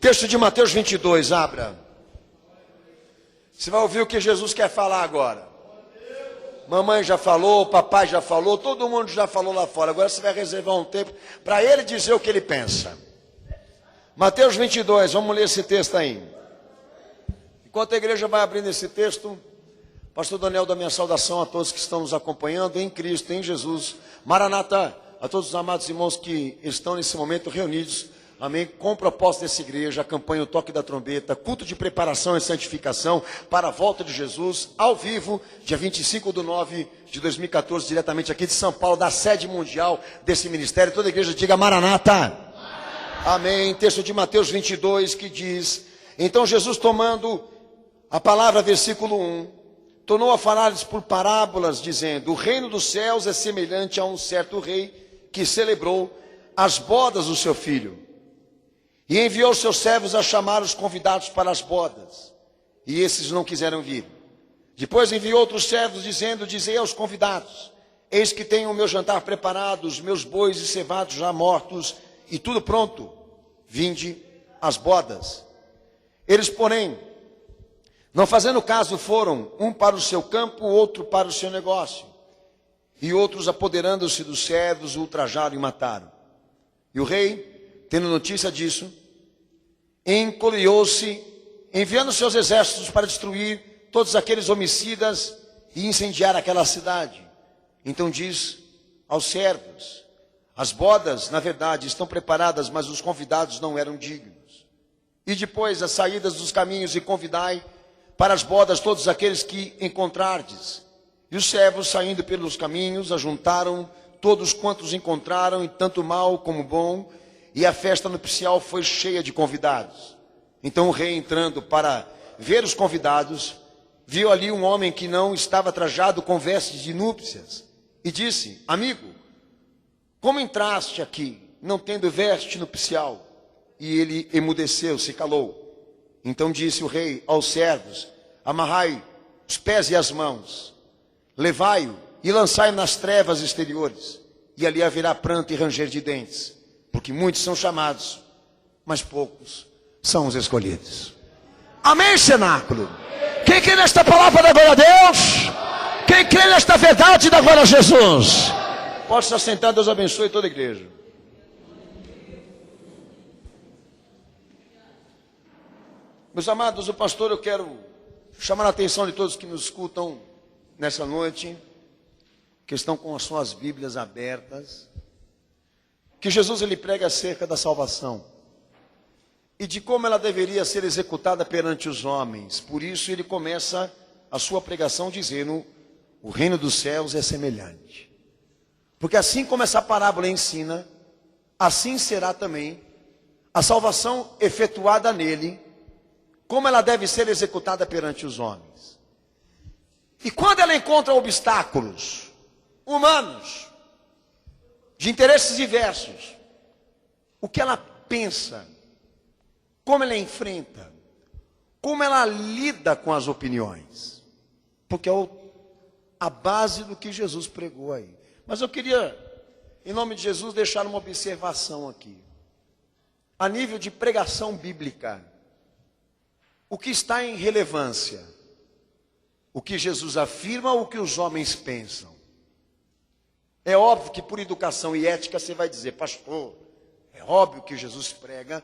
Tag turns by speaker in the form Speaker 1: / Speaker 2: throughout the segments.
Speaker 1: Texto de Mateus 22, abra. Você vai ouvir o que Jesus quer falar agora. Mamãe já falou, papai já falou, todo mundo já falou lá fora. Agora você vai reservar um tempo para ele dizer o que ele pensa. Mateus 22, vamos ler esse texto aí. Enquanto a igreja vai abrindo esse texto, pastor Daniel dá minha saudação a todos que estão nos acompanhando em Cristo, em Jesus. Maranata, a todos os amados irmãos que estão nesse momento reunidos, amém, com o propósito dessa igreja, a campanha O Toque da Trombeta, culto de preparação e santificação para a volta de Jesus, ao vivo, dia 25/9 de 2014, diretamente aqui de São Paulo, da sede mundial desse ministério. Toda a igreja diga Maranata. Amém. Texto de Mateus 22 que diz: então Jesus, tomando a palavra, versículo 1, tornou a falar-lhes por parábolas, dizendo: o reino dos céus é semelhante a um certo rei que celebrou as bodas do seu filho. E enviou seus servos a chamar os convidados para as bodas. E esses não quiseram vir. Depois enviou outros servos, dizendo: dizei aos convidados: eis que tenho o meu jantar preparado, os meus bois e cevados já mortos, e tudo pronto. Vinde às bodas. Eles, porém, não fazendo caso, foram, um para o seu campo, outro para o seu negócio. E outros, apoderando-se dos servos, ultrajaram e mataram. E o rei, tendo notícia disso, encolheu-se, enviando seus exércitos para destruir todos aqueles homicidas e incendiar aquela cidade. Então diz aos servos: as bodas, na verdade, estão preparadas, mas os convidados não eram dignos. E depois as saídas dos caminhos, e convidai para as bodas todos aqueles que encontrardes. E os servos, saindo pelos caminhos, ajuntaram todos quantos encontraram, e tanto mal como bom, e a festa nupcial foi cheia de convidados. Então o rei, entrando para ver os convidados, viu ali um homem que não estava trajado com vestes de núpcias, e disse: amigo, como entraste aqui, não tendo veste nupcial? E ele emudeceu, se calou. Então disse o rei aos servos: amarrai os pés e as mãos, levai-o e lançai-o nas trevas exteriores, e ali haverá pranto e ranger de dentes, porque muitos são chamados, mas poucos são os escolhidos. Amém, cenáculo? Quem crê nesta palavra, dá glória a Deus. Quem crê nesta verdade, dá glória a Jesus. Pode se assentar, Deus abençoe toda a igreja. Meus amados, o pastor, eu quero chamar a atenção de todos que nos escutam nessa noite, que estão com as suas Bíblias abertas, que Jesus ele prega acerca da salvação e de como ela deveria ser executada perante os homens. Por isso ele começa a sua pregação dizendo: o reino dos céus é semelhante. Porque assim como essa parábola ensina, assim será também a salvação efetuada nele, como ela deve ser executada perante os homens. E quando ela encontra obstáculos humanos, de interesses diversos, o que ela pensa, como ela enfrenta, como ela lida com as opiniões, porque é a base do que Jesus pregou aí. Mas eu queria, em nome de Jesus, deixar uma observação aqui. A nível de pregação bíblica, o que está em relevância? O que Jesus afirma ou o que os homens pensam? É óbvio que por educação e ética você vai dizer: pastor, é óbvio que Jesus prega,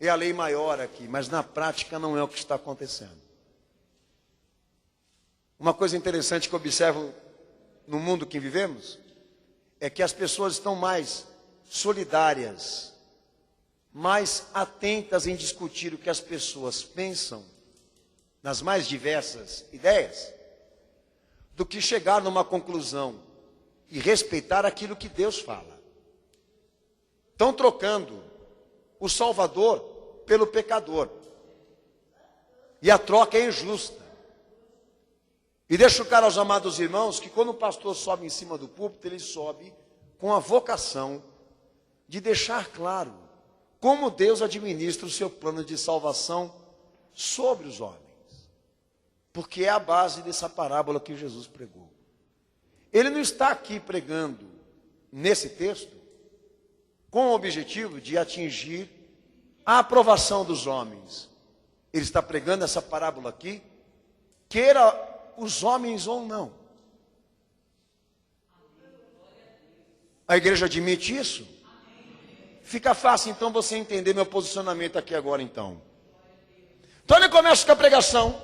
Speaker 1: é a lei maior aqui, mas na prática não é o que está acontecendo. Uma coisa interessante que eu observo no mundo que vivemos é que as pessoas estão mais solidárias, mais atentas em discutir o que as pessoas pensam nas mais diversas ideias, do que chegar numa conclusão e respeitar aquilo que Deus fala. Estão trocando o Salvador pelo pecador, e a troca é injusta. E deixo claro aos amados irmãos que quando o pastor sobe em cima do púlpito, ele sobe com a vocação de deixar claro como Deus administra o seu plano de salvação sobre os homens. Porque é a base dessa parábola que Jesus pregou. Ele não está aqui pregando nesse texto com o objetivo de atingir a aprovação dos homens. Ele está pregando essa parábola aqui, queira os homens ou não. A igreja admite isso? Fica fácil então você entender meu posicionamento aqui agora então. Então ele começa com a pregação,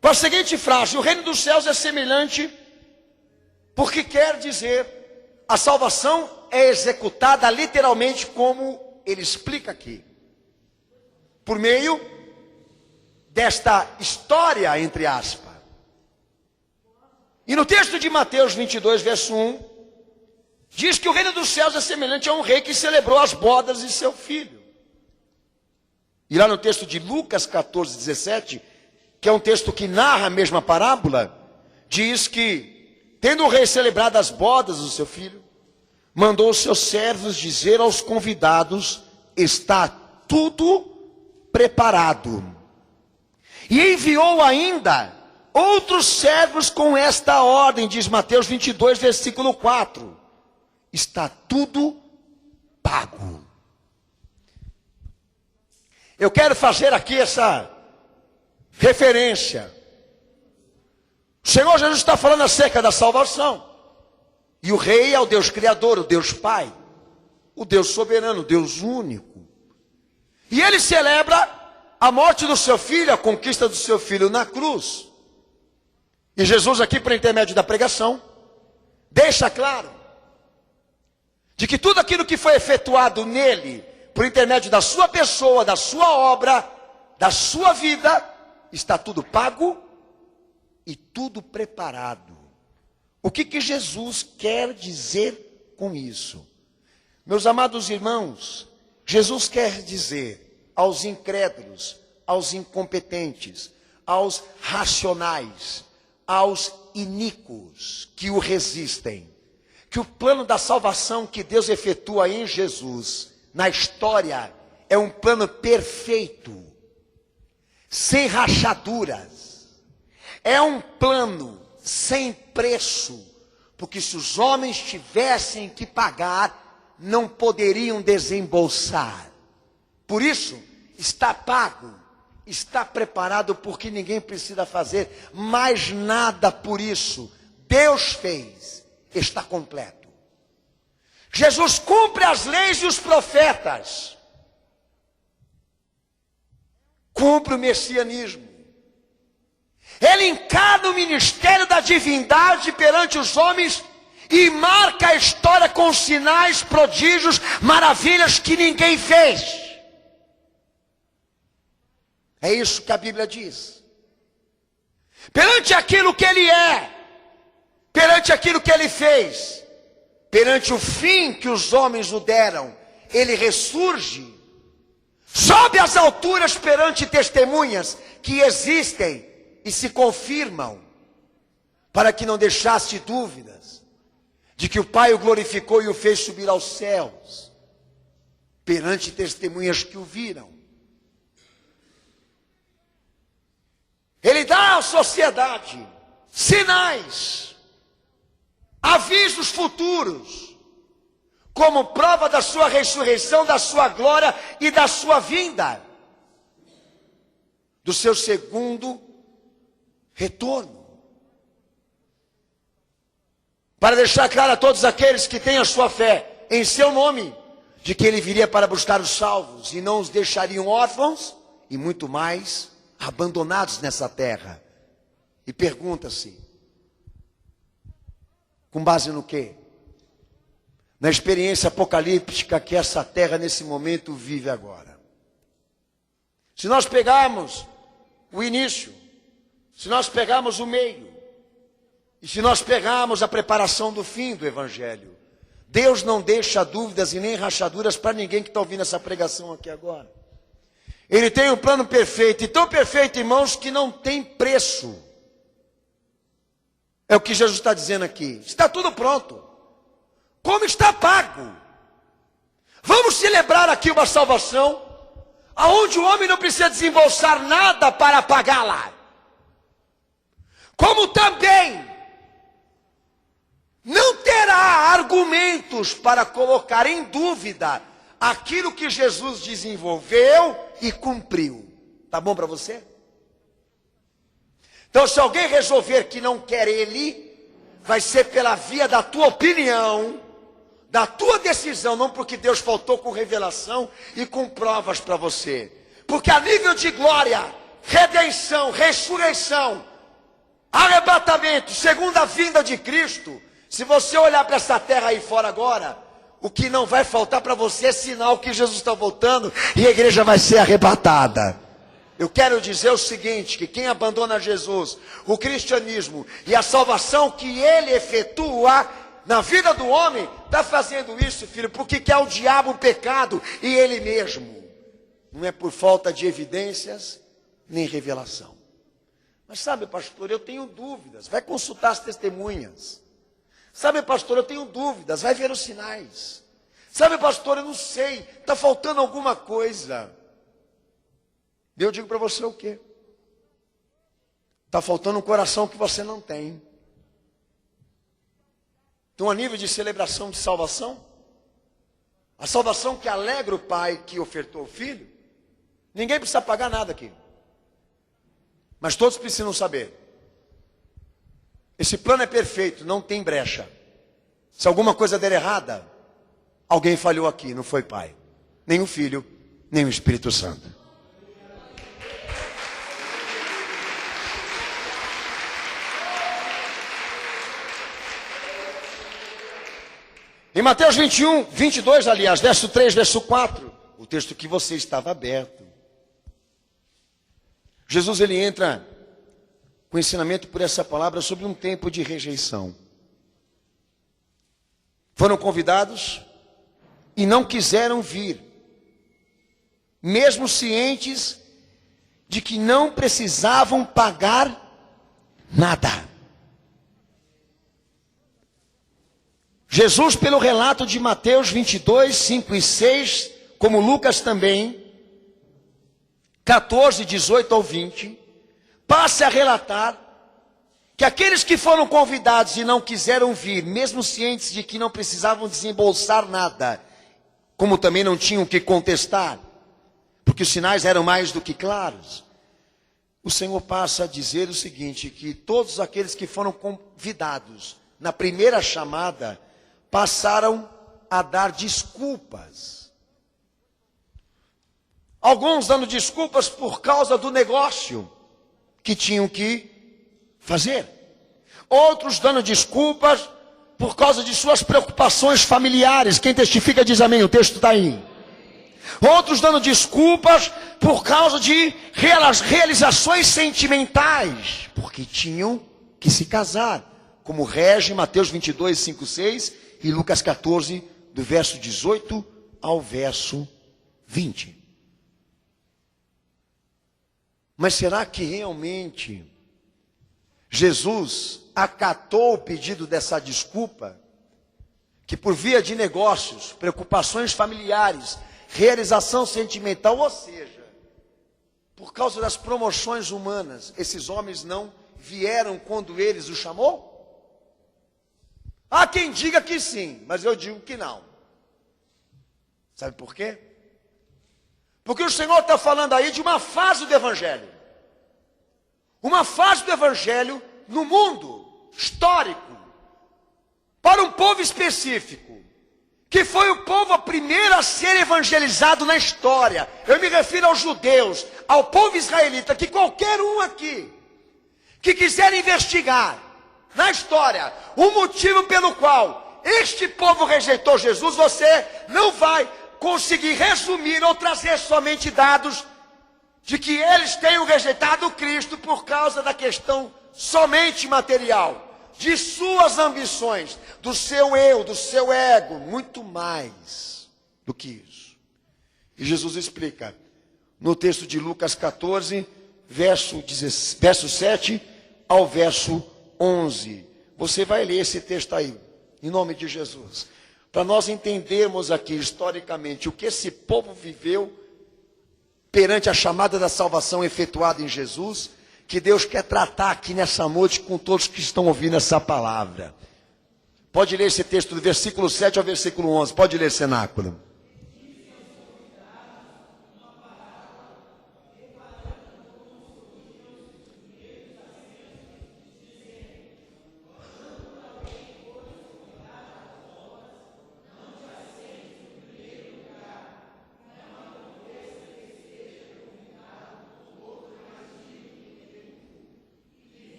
Speaker 1: com a seguinte frase: o reino dos céus é semelhante, porque quer dizer, a salvação é executada literalmente como ele explica aqui. Por meio desta história, entre aspas. E no texto de Mateus 22, verso 1, diz que o reino dos céus é semelhante a um rei que celebrou as bodas de seu filho. E lá no texto de Lucas 14, 17, que é um texto que narra a mesma parábola, diz que, tendo o rei celebrado as bodas do seu filho, mandou os seus servos dizer aos convidados: está tudo preparado. E enviou ainda outros servos com esta ordem, diz Mateus 22, versículo 4. Está tudo pago. Eu quero fazer aqui essa referência. O Senhor Jesus está falando acerca da salvação. E o rei é o Deus Criador, o Deus Pai, o Deus soberano, o Deus único. E ele celebra a morte do seu filho, a conquista do seu filho na cruz. E Jesus aqui, por intermédio da pregação, deixa claro de que tudo aquilo que foi efetuado nele, por intermédio da sua pessoa, da sua obra, da sua vida, está tudo pago e tudo preparado. O que Jesus quer dizer com isso? Meus amados irmãos, Jesus quer dizer aos incrédulos, aos incompetentes, aos racionais, aos iníquos que o resistem, que o plano da salvação que Deus efetua em Jesus, na história, é um plano perfeito, sem rachaduras. É um plano sem preço, porque se os homens tivessem que pagar, não poderiam desembolsar. Por isso, está pago, está preparado, porque ninguém precisa fazer mais nada por isso. Deus fez, está completo. Jesus cumpre as leis e os profetas. Cumpre o messianismo. Ele encarna o ministério da divindade perante os homens e marca a história com sinais, prodígios, maravilhas que ninguém fez. É isso que a Bíblia diz. Perante aquilo que ele é, perante aquilo que ele fez, perante o fim que os homens o deram, ele ressurge, sobe às alturas perante testemunhas que existem e se confirmam, para que não deixasse dúvidas de que o Pai o glorificou e o fez subir aos céus, perante testemunhas que o viram. Ele dá à sociedade sinais, avisos futuros, como prova da sua ressurreição, da sua glória e da sua vinda, do seu segundo retorno. Para deixar claro a todos aqueles que têm a sua fé em seu nome, de que ele viria para buscar os salvos e não os deixariam órfãos e muito mais abandonados nessa terra. E pergunta-se, com base no quê? Na experiência apocalíptica que essa terra nesse momento vive agora. Se nós pegarmos o início, se nós pegarmos o meio, e se nós pegarmos a preparação do fim do Evangelho, Deus não deixa dúvidas e nem rachaduras para ninguém que está ouvindo essa pregação aqui agora. Ele tem um plano perfeito, e tão perfeito, irmãos, que não tem preço. É o que Jesus está dizendo aqui. Está tudo pronto. Como está pago. Vamos celebrar aqui uma salvação, aonde o homem não precisa desembolsar nada para pagá-la. Como também não terá argumentos para colocar em dúvida aquilo que Jesus desenvolveu e cumpriu. Tá bom para você? Então, se alguém resolver que não quer ele, vai ser pela via da tua opinião, da tua decisão, não porque Deus faltou com revelação e com provas para você. Porque a nível de glória, redenção, ressurreição, arrebatamento, segunda vinda de Cristo, se você olhar para essa terra aí fora agora, o que não vai faltar para você é sinal que Jesus está voltando e a igreja vai ser arrebatada. Eu quero dizer o seguinte, que quem abandona Jesus, o cristianismo e a salvação que ele efetua na vida do homem, está fazendo isso, filho, porque quer o diabo, o pecado e ele mesmo. Não é por falta de evidências, nem revelação. Mas sabe, pastor, eu tenho dúvidas. Vai consultar as testemunhas. Sabe, pastor, eu tenho dúvidas. Vai ver os sinais. Sabe, pastor, eu não sei. Está faltando alguma coisa. Eu digo para você o quê? Está faltando um coração que você não tem. Então, a nível de celebração de salvação, a salvação que alegra o pai que ofertou o filho, ninguém precisa pagar nada aqui. Mas todos precisam saber. Esse plano é perfeito, não tem brecha. Se alguma coisa der errada, alguém falhou aqui, não foi pai. Nem o filho, nem o Espírito Santo. Em Mateus 21, 22, aliás, verso 3, verso 4, o texto que você estava aberto. Jesus, ele entra com ensinamento por essa palavra sobre um tempo de rejeição. Foram convidados e não quiseram vir, mesmo cientes de que não precisavam pagar nada. Jesus, pelo relato de Mateus 22, 5 e 6, como Lucas também, 14, 18 ao 20, passa a relatar que aqueles que foram convidados e não quiseram vir, mesmo cientes de que não precisavam desembolsar nada, como também não tinham que contestar, porque os sinais eram mais do que claros, o Senhor passa a dizer o seguinte, que todos aqueles que foram convidados na primeira chamada, passaram a dar desculpas. Alguns dando desculpas por causa do negócio que tinham que fazer. Outros dando desculpas por causa de suas preocupações familiares. Quem testifica diz amém, o texto está aí. Outros dando desculpas por causa de realizações sentimentais, porque tinham que se casar, como rege Mateus 22, 5, 6 e Lucas 14, do verso 18 ao verso 20. Mas será que realmente Jesus acatou o pedido dessa desculpa? Que por via de negócios, preocupações familiares, realização sentimental, ou seja, por causa das promoções humanas, esses homens não vieram quando eles o chamou? Há quem diga que sim, mas eu digo que não. Sabe por quê? Porque o Senhor está falando aí de uma fase do Evangelho. Uma fase do Evangelho no mundo histórico, para um povo específico, que foi o povo primeiro a ser evangelizado na história. Eu me refiro aos judeus, ao povo israelita, que qualquer um aqui, que quiser investigar na história o motivo pelo qual este povo rejeitou Jesus, você não vai conseguir resumir ou trazer somente dados de que eles tenham rejeitado Cristo por causa da questão somente material, de suas ambições, do seu eu, do seu ego, muito mais do que isso. E Jesus explica no texto de Lucas 14, verso 7 ao verso 11. Você vai ler esse texto aí, em nome de Jesus, para nós entendermos aqui historicamente o que esse povo viveu perante a chamada da salvação efetuada em Jesus, que Deus quer tratar aqui nessa noite com todos que estão ouvindo essa palavra. Pode ler esse texto do versículo 7 ao versículo 11, pode ler, cenáculo.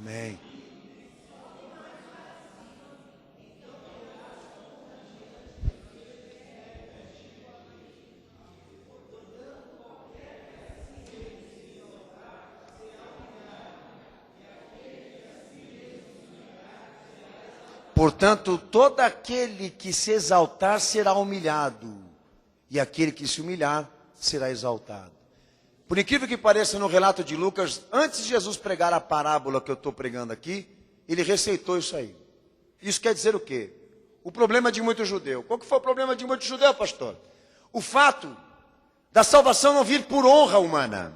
Speaker 1: Amém. Portanto, todo aquele que se exaltar será humilhado, e aquele que se humilhar será exaltado. Por incrível que pareça, no relato de Lucas, antes de Jesus pregar a parábola que eu estou pregando aqui, ele receitou isso aí. Isso quer dizer o quê? O problema de muito judeu. Qual que foi o problema de muito judeu, pastor? O fato da salvação não vir por honra humana,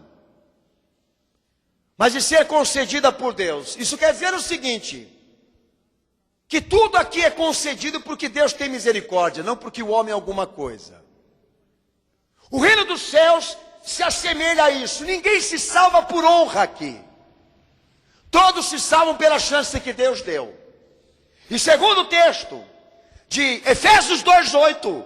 Speaker 1: mas de ser concedida por Deus. Isso quer dizer o seguinte: que tudo aqui é concedido porque Deus tem misericórdia, não porque o homem é alguma coisa. O reino dos céus se assemelha a isso. Ninguém se salva por honra aqui. Todos se salvam pela chance que Deus deu. E segundo o texto de Efésios 2:8,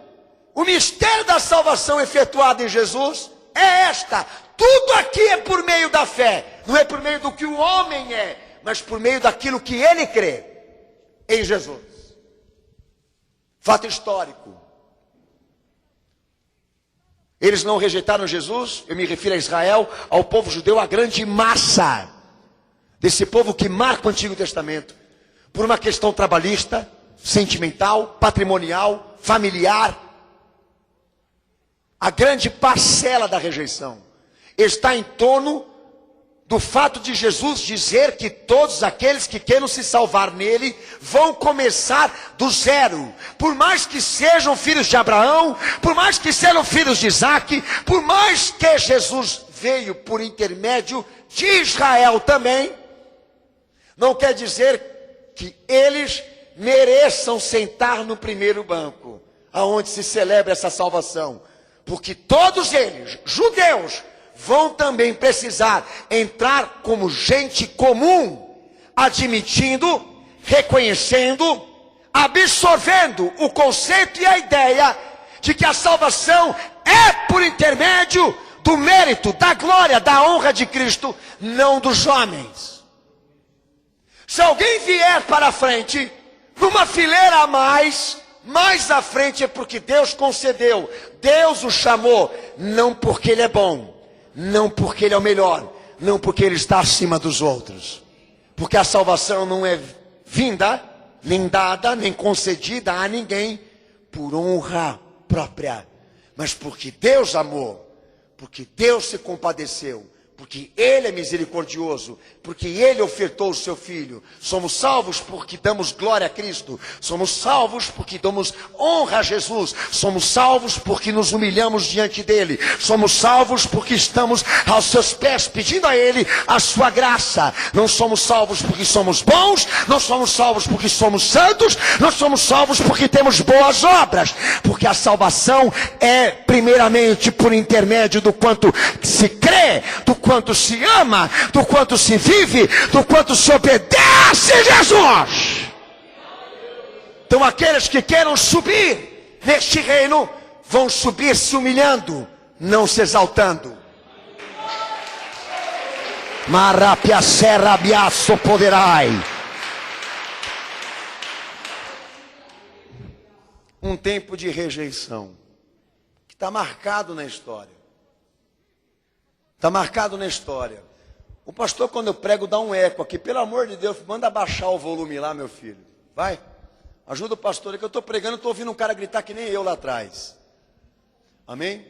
Speaker 1: o mistério da salvação efetuada em Jesus é esta: tudo aqui é por meio da fé. Não é por meio do que o homem é, mas por meio daquilo que ele crê em Jesus. Fato histórico. Eles não rejeitaram Jesus, eu me refiro a Israel, ao povo judeu, a grande massa desse povo que marca o Antigo Testamento, por uma questão trabalhista, sentimental, patrimonial, familiar. A grande parcela da rejeição está em torno do fato de Jesus dizer que todos aqueles que queiram se salvar nele vão começar do zero. Por mais que sejam filhos de Abraão, por mais que sejam filhos de Isaac, por mais que Jesus veio por intermédio de Israel também, não quer dizer que eles mereçam sentar no primeiro banco, aonde se celebra essa salvação. Porque todos eles, judeus, vão também precisar entrar como gente comum, admitindo, reconhecendo, absorvendo o conceito e a ideia de que a salvação é por intermédio do mérito, da glória, da honra de Cristo, não dos homens. Se alguém vier para a frente, numa fileira a mais à frente é porque Deus concedeu, Deus o chamou, não porque ele é bom, não porque ele é o melhor, não porque ele está acima dos outros. Porque a salvação não é vinda, nem dada, nem concedida a ninguém por honra própria, mas porque Deus amou, porque Deus se compadeceu, porque Ele é misericordioso, porque Ele ofertou o seu Filho. Somos salvos porque damos glória a Cristo, somos salvos porque damos honra a Jesus, somos salvos porque nos humilhamos diante dEle, somos salvos porque estamos aos seus pés pedindo a Ele a sua graça. Não somos salvos porque somos bons, não somos salvos porque somos santos, não somos salvos porque temos boas obras, porque a salvação é primeiramente por intermédio do quanto se crê, do quanto se ama, do quanto se vive, do quanto se obedece a Jesus. Então aqueles que queiram subir neste reino, vão subir se humilhando, não se exaltando. Marapia serra biaço poderai. Um tempo de rejeição que está marcado na história. Está marcado na história. O pastor, quando eu prego, dá um eco aqui. Pelo amor de Deus, manda abaixar o volume lá, meu filho. Vai. Ajuda o pastor, é que eu estou pregando, estou ouvindo um cara gritar que nem eu lá atrás. Amém?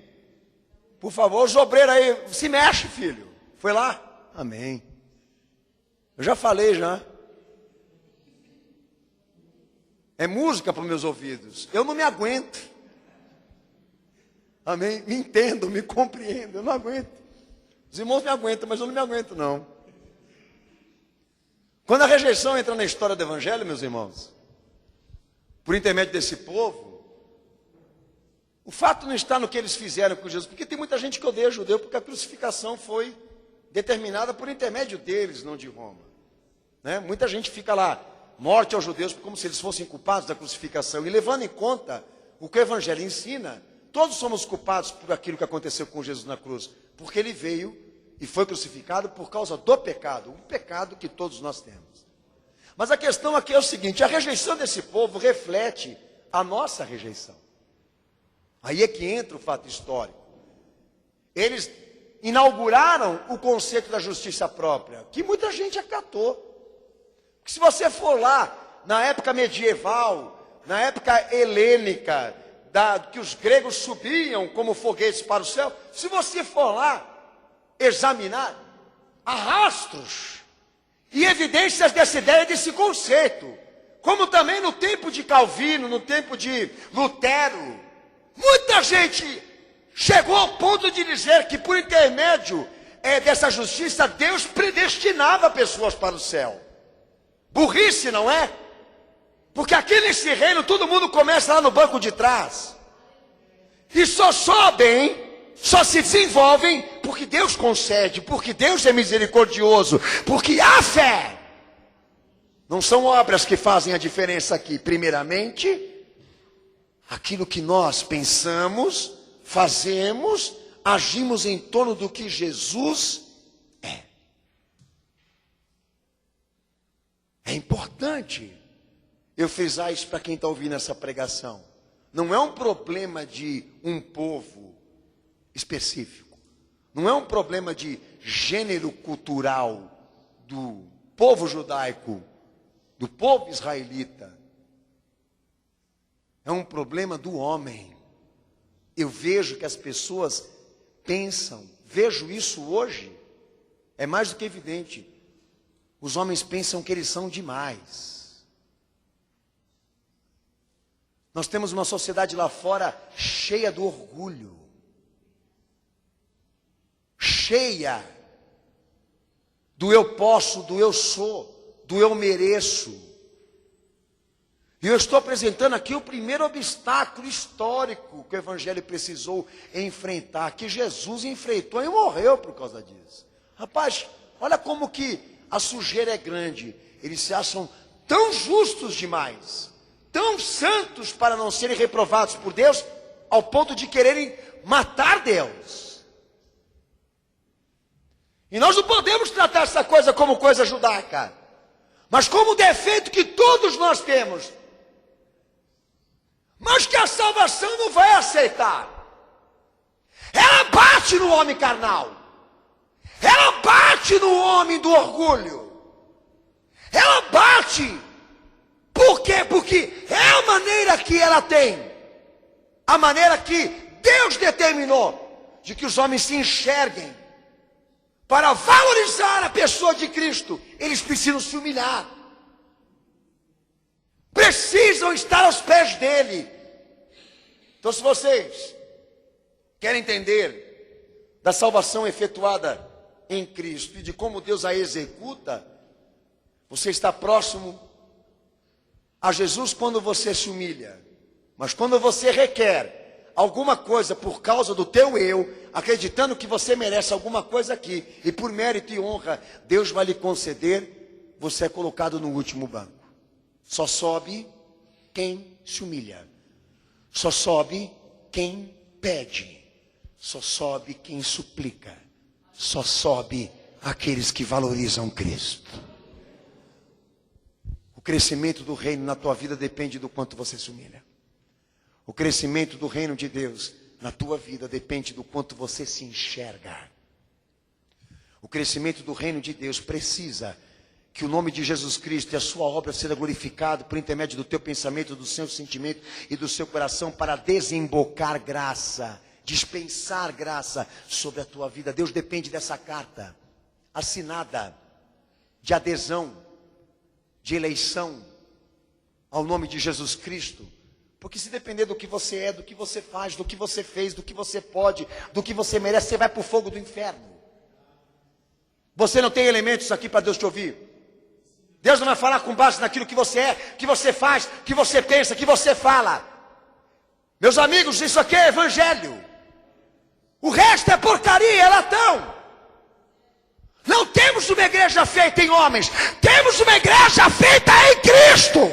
Speaker 1: Por favor, os obreiros aí, se mexe, filho. Foi lá? Amém. Eu já falei, já. É música para os meus ouvidos. Eu não me aguento. Amém? Me entendo, me compreendo. Eu não aguento. Os irmãos me aguentam, mas eu não me aguento, não. Quando a rejeição entra na história do Evangelho, meus irmãos, por intermédio desse povo, o fato não está no que eles fizeram com Jesus, porque tem muita gente que odeia judeu, porque a crucificação foi determinada por intermédio deles, não de Roma. Né? Muita gente fica lá, morte aos judeus, como se eles fossem culpados da crucificação. E levando em conta o que o Evangelho ensina, todos somos culpados por aquilo que aconteceu com Jesus na cruz, porque ele veio e foi crucificado por causa do pecado, um pecado que todos nós temos. Mas a questão aqui é o seguinte: a rejeição desse povo reflete a nossa rejeição. Aí é que entra o fato histórico. Eles inauguraram o conceito da justiça própria, que muita gente acatou. Porque se você for lá, na época medieval, na época helênica, que os gregos subiam como foguetes para o céu, se você for lá examinar, há rastros e evidências dessa ideia, desse conceito. Como também no tempo de Calvino, no tempo de Lutero, muita gente chegou ao ponto de dizer que por intermédio dessa justiça, Deus predestinava pessoas para o céu. Burrice, não é? Porque aqui nesse reino todo mundo começa lá no banco de trás. E só sobem, só se desenvolvem porque Deus concede, porque Deus é misericordioso, porque há fé. Não são obras que fazem a diferença aqui. Primeiramente, aquilo que nós pensamos, fazemos, agimos em torno do que Jesus é. É importante eu frisar isso para quem está ouvindo essa pregação. Não é um problema de um povo específico. Não é um problema de gênero cultural do povo judaico, do povo israelita. É um problema do homem. Eu vejo que as pessoas pensam, vejo isso hoje, é mais do que evidente. Os homens pensam que eles são demais. Nós temos uma sociedade lá fora cheia do orgulho, cheia do eu posso, do eu sou, do eu mereço. E eu estou apresentando aqui o primeiro obstáculo histórico que o Evangelho precisou enfrentar, que Jesus enfrentou e morreu por causa disso. Rapaz, olha como que a sujeira é grande. Eles se acham tão justos demais, tão santos para não serem reprovados por Deus, ao ponto de quererem matar Deus. E nós não podemos tratar essa coisa como coisa judaica, mas como defeito que todos nós temos, mas que a salvação não vai aceitar. Ela bate no homem carnal, ela bate no homem do orgulho, ela bate. Por quê? Porque é a maneira que ela tem, a maneira que Deus determinou de que os homens se enxerguem. Para valorizar a pessoa de Cristo, eles precisam se humilhar, precisam estar aos pés dele. Então, se vocês querem entender da salvação efetuada em Cristo e de como Deus a executa, você está próximo a Jesus quando você se humilha. Mas quando você requer alguma coisa por causa do teu eu, acreditando que você merece alguma coisa aqui, e por mérito e honra Deus vai lhe conceder, você é colocado no último banco. Só sobe quem se humilha, só sobe quem pede, só sobe quem suplica, só sobe aqueles que valorizam Cristo. O crescimento do reino na tua vida depende do quanto você se humilha. O crescimento do reino de Deus na tua vida depende do quanto você se enxerga. O crescimento do reino de Deus precisa que o nome de Jesus Cristo e a sua obra seja glorificado por intermédio do teu pensamento, do seu sentimento e do seu coração, para desembocar graça, dispensar graça sobre a tua vida. Deus depende dessa carta assinada de adesão, de eleição ao nome de Jesus Cristo. Porque se depender do que você é, do que você faz, do que você fez, do que você pode, do que você merece, você vai para o fogo do inferno. Você não tem elementos aqui para Deus te ouvir. Deus não vai falar com base naquilo que você é, que você faz, que você pensa, que você fala. Meus amigos, isso aqui é evangelho. O resto é porcaria, é latão. Não temos uma igreja feita em homens, temos uma igreja feita em Cristo,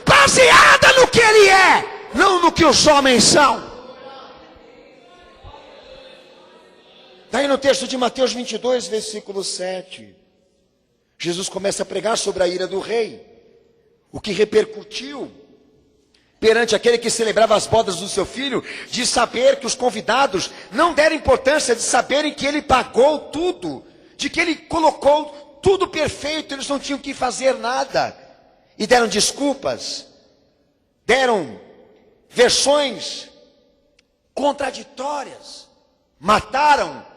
Speaker 1: baseada no que Ele é, não no que os homens são. Está aí no texto de Mateus 22, versículo 7. Jesus começa a pregar sobre a ira do rei, o que repercutiu perante aquele que celebrava as bodas do seu filho, de saber que os convidados não deram importância, de saberem que ele pagou tudo, de que ele colocou tudo perfeito, eles não tinham que fazer nada, e deram desculpas, deram versões contraditórias, mataram,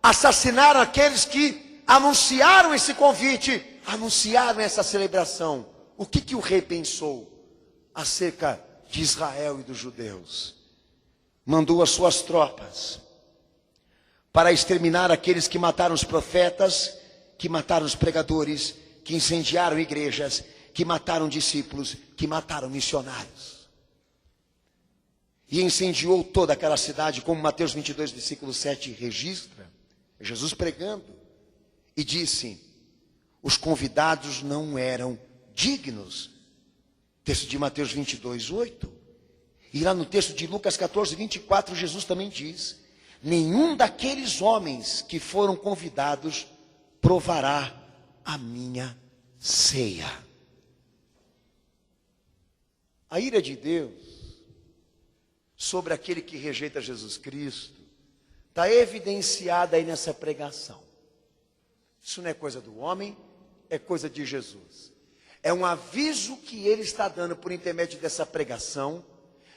Speaker 1: assassinaram aqueles que anunciaram esse convite, anunciaram essa celebração. O que o rei pensou acerca de Israel e dos judeus? Mandou as suas tropas para exterminar aqueles que mataram os profetas, que mataram os pregadores, que incendiaram igrejas, que mataram discípulos, que mataram missionários. E incendiou toda aquela cidade, como Mateus 22, versículo 7 registra, Jesus pregando, e disse: os convidados não eram dignos. Texto de Mateus 22, 8. E lá no texto de Lucas 14, 24, Jesus também diz: nenhum daqueles homens que foram convidados provará a minha ceia. A ira de Deus sobre aquele que rejeita Jesus Cristo está evidenciada aí nessa pregação. Isso não é coisa do homem, é coisa de Jesus. É um aviso que ele está dando por intermédio dessa pregação,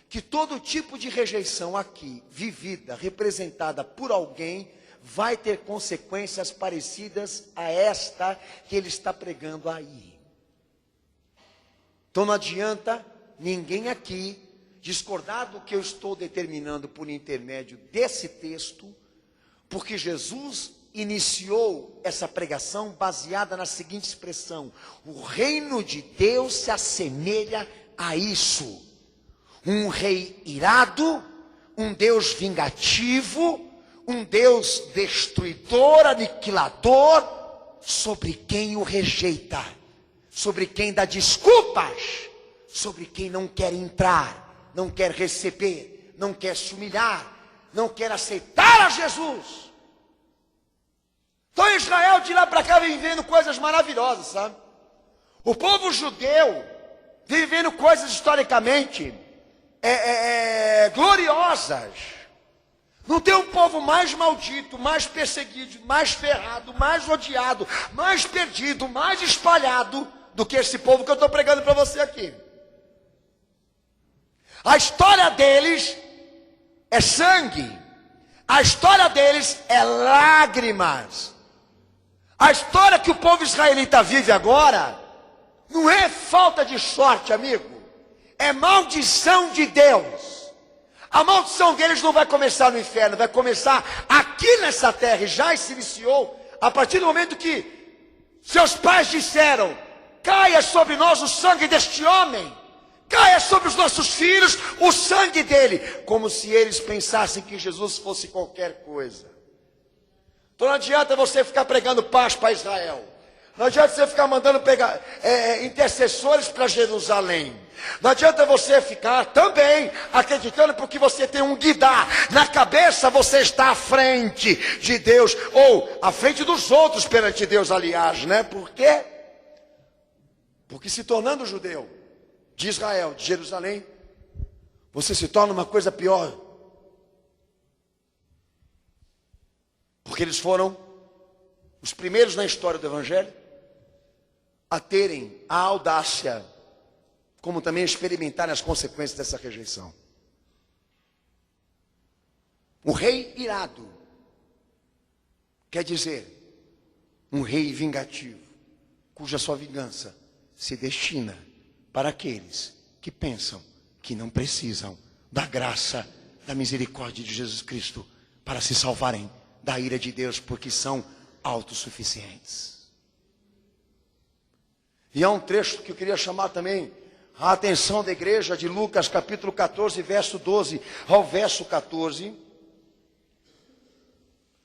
Speaker 1: que todo tipo de rejeição aqui, vivida, representada por alguém, vai ter consequências parecidas a esta que ele está pregando aí. Então não adianta ninguém aqui discordar do que eu estou determinando por intermédio desse texto, porque Jesus iniciou essa pregação baseada na seguinte expressão: o reino de Deus se assemelha a isso. Um rei irado, um Deus vingativo, um Deus destruidor, aniquilador, sobre quem o rejeita, sobre quem dá desculpas, sobre quem não quer entrar, não quer receber, não quer se humilhar, não quer aceitar a Jesus. Então Israel de lá para cá vem vivendo coisas maravilhosas, sabe? O povo judeu vem vivendo coisas historicamente gloriosas. Não tem um povo mais maldito, mais perseguido, mais ferrado, mais odiado, mais perdido, mais espalhado do que esse povo que eu estou pregando para você aqui. A história deles é sangue, a história deles é lágrimas. A história que o povo israelita vive agora não é falta de sorte, amigo, é maldição de Deus. A maldição deles não vai começar no inferno, vai começar aqui nessa terra, e já se iniciou a partir do momento que seus pais disseram: caia sobre nós o sangue deste homem, caia sobre os nossos filhos o sangue dele, como se eles pensassem que Jesus fosse qualquer coisa. Então não adianta você ficar pregando paz para Israel, não adianta você ficar mandando pegar intercessores para Jerusalém, não adianta você ficar também acreditando porque você tem um guidar na cabeça, você está à frente de Deus, ou à frente dos outros perante Deus, aliás, né? Por quê? Porque se tornando judeu de Israel, de Jerusalém, você se torna uma coisa pior. Porque eles foram os primeiros na história do Evangelho a terem a audácia, como também experimentarem as consequências dessa rejeição. O rei irado quer dizer um rei vingativo, cuja sua vingança se destina para aqueles que pensam que não precisam da graça, da misericórdia de Jesus Cristo para se salvarem da ira de Deus, porque são autossuficientes. E há um trecho que eu queria chamar também a atenção da igreja, de Lucas capítulo 14, verso 12 ao verso 14.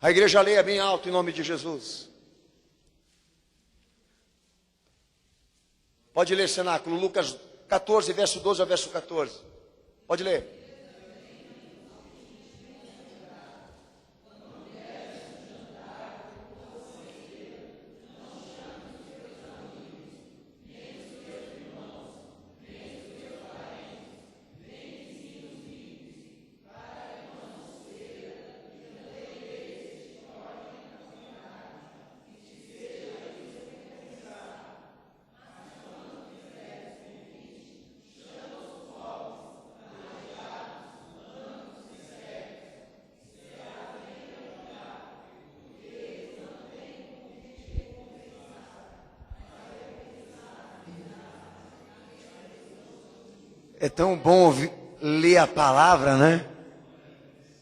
Speaker 1: A igreja leia bem alto em nome de Jesus. Pode ler, cenáculo, Lucas 14, verso 12 ao verso 14. Pode ler. É tão bom ler a palavra, né?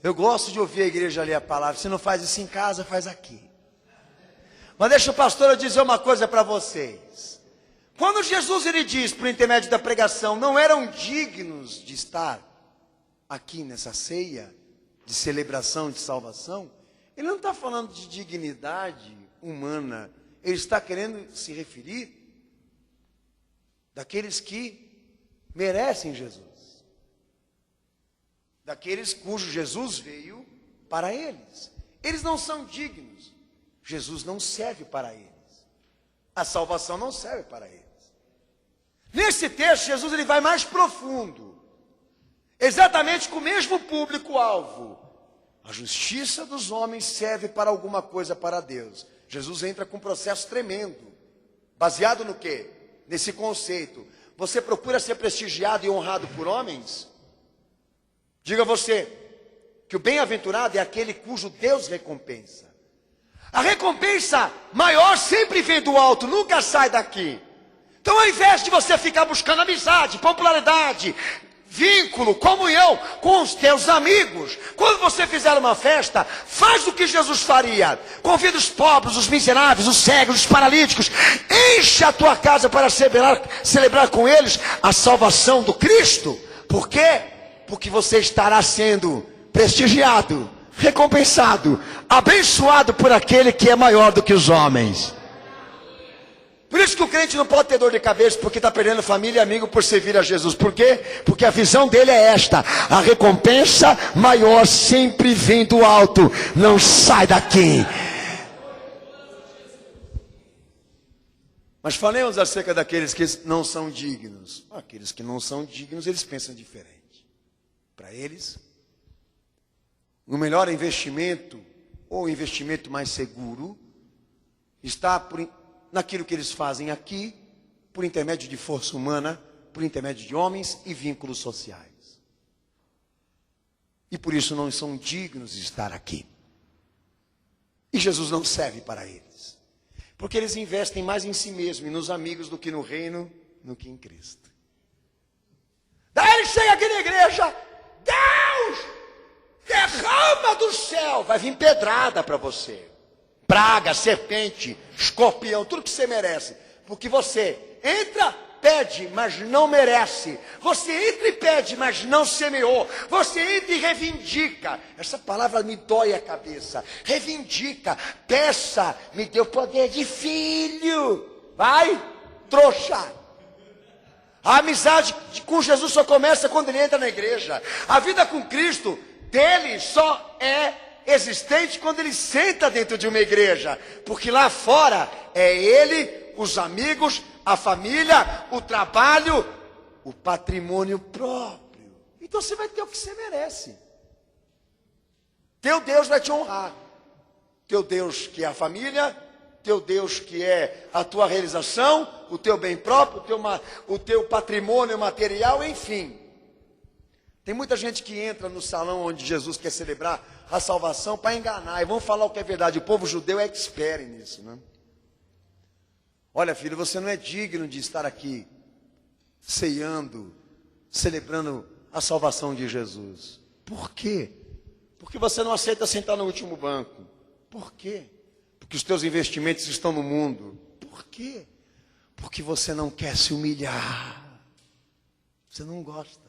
Speaker 1: Eu gosto de ouvir a igreja ler a palavra. Se não faz isso em casa, faz aqui. Mas deixa o pastor eu dizer uma coisa para vocês. Quando Jesus ele diz, por intermédio da pregação, não eram dignos de estar aqui nessa ceia de celebração de salvação, ele não está falando de dignidade humana. Ele está querendo se referir daqueles que merecem Jesus, daqueles cujo Jesus veio para eles. Eles não são dignos. Jesus não serve para eles. A salvação não serve para eles. Nesse texto, Jesus ele vai mais profundo, exatamente com o mesmo público-alvo. A justiça dos homens serve para alguma coisa para Deus. Jesus entra com um processo tremendo, baseado no quê? Nesse conceito. Você procura ser prestigiado e honrado por homens? Diga você que o bem-aventurado é aquele cujo Deus recompensa. A recompensa maior sempre vem do alto, nunca sai daqui. Então, ao invés de você ficar buscando amizade, popularidade, vínculo, comunhão com os teus amigos, quando você fizer uma festa, faz o que Jesus faria. Convida os pobres, os miseráveis, os cegos, os paralíticos. Enche a tua casa para celebrar com eles a salvação do Cristo. Por quê? Porque você estará sendo prestigiado, recompensado, abençoado por aquele que é maior do que os homens. Por isso que o crente não pode ter dor de cabeça, porque está perdendo família e amigo por servir a Jesus. Por quê? Porque a visão dele é esta: a recompensa maior sempre vem do alto, não sai daqui. Mas falemos acerca daqueles que não são dignos. Aqueles que não são dignos, eles pensam diferente. Para eles, o melhor investimento, ou o investimento mais seguro, está naquilo que eles fazem aqui, por intermédio de força humana, por intermédio de homens e vínculos sociais. E por isso não são dignos de estar aqui. E Jesus não serve para eles. Porque eles investem mais em si mesmos e nos amigos do que no reino, do que em Cristo. Daí ele chega aqui na igreja, Deus, derrama do céu, vai vir pedrada para você. Praga, serpente, escorpião, tudo que você merece. Porque você entra, pede, mas não merece. Você entra e pede, mas não semeou. Você entra e reivindica. Essa palavra me dói a cabeça. Reivindica, peça, me deu poder de filho. Vai, trouxa. A amizade com Jesus só começa quando ele entra na igreja. A vida com Cristo dele só é existente quando ele senta dentro de uma igreja, porque lá fora é ele, os amigos, a família, o trabalho, o patrimônio próprio. Então você vai ter o que você merece. Teu Deus vai te honrar. Teu Deus que é a família, teu Deus que é a tua realização, o teu bem próprio, o teu patrimônio material, enfim. Tem muita gente que entra no salão onde Jesus quer celebrar a salvação para enganar. E vamos falar o que é verdade. O povo judeu é expert nisso, né? Olha, filho, você não é digno de estar aqui ceando, celebrando a salvação de Jesus. Por quê? Porque você não aceita sentar no último banco. Por quê? Porque os teus investimentos estão no mundo. Por quê? Porque você não quer se humilhar. Você não gosta.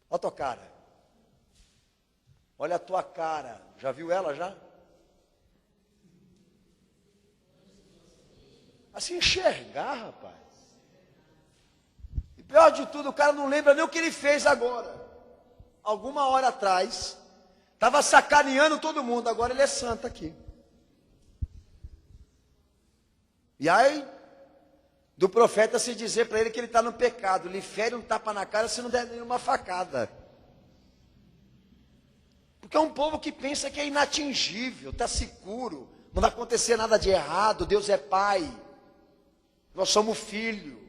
Speaker 1: Olha a tua cara. Olha a tua cara. Já viu ela já? A se enxergar, rapaz. E pior de tudo, o cara não lembra nem o que ele fez agora. Alguma hora atrás, estava sacaneando todo mundo, agora ele é santo aqui. E aí, do profeta se dizer para ele que ele está no pecado, lhe fere um tapa na cara se não der nenhuma facada. Porque é um povo que pensa que é inatingível, está seguro, não vai acontecer nada de errado, Deus é pai, nós somos filho,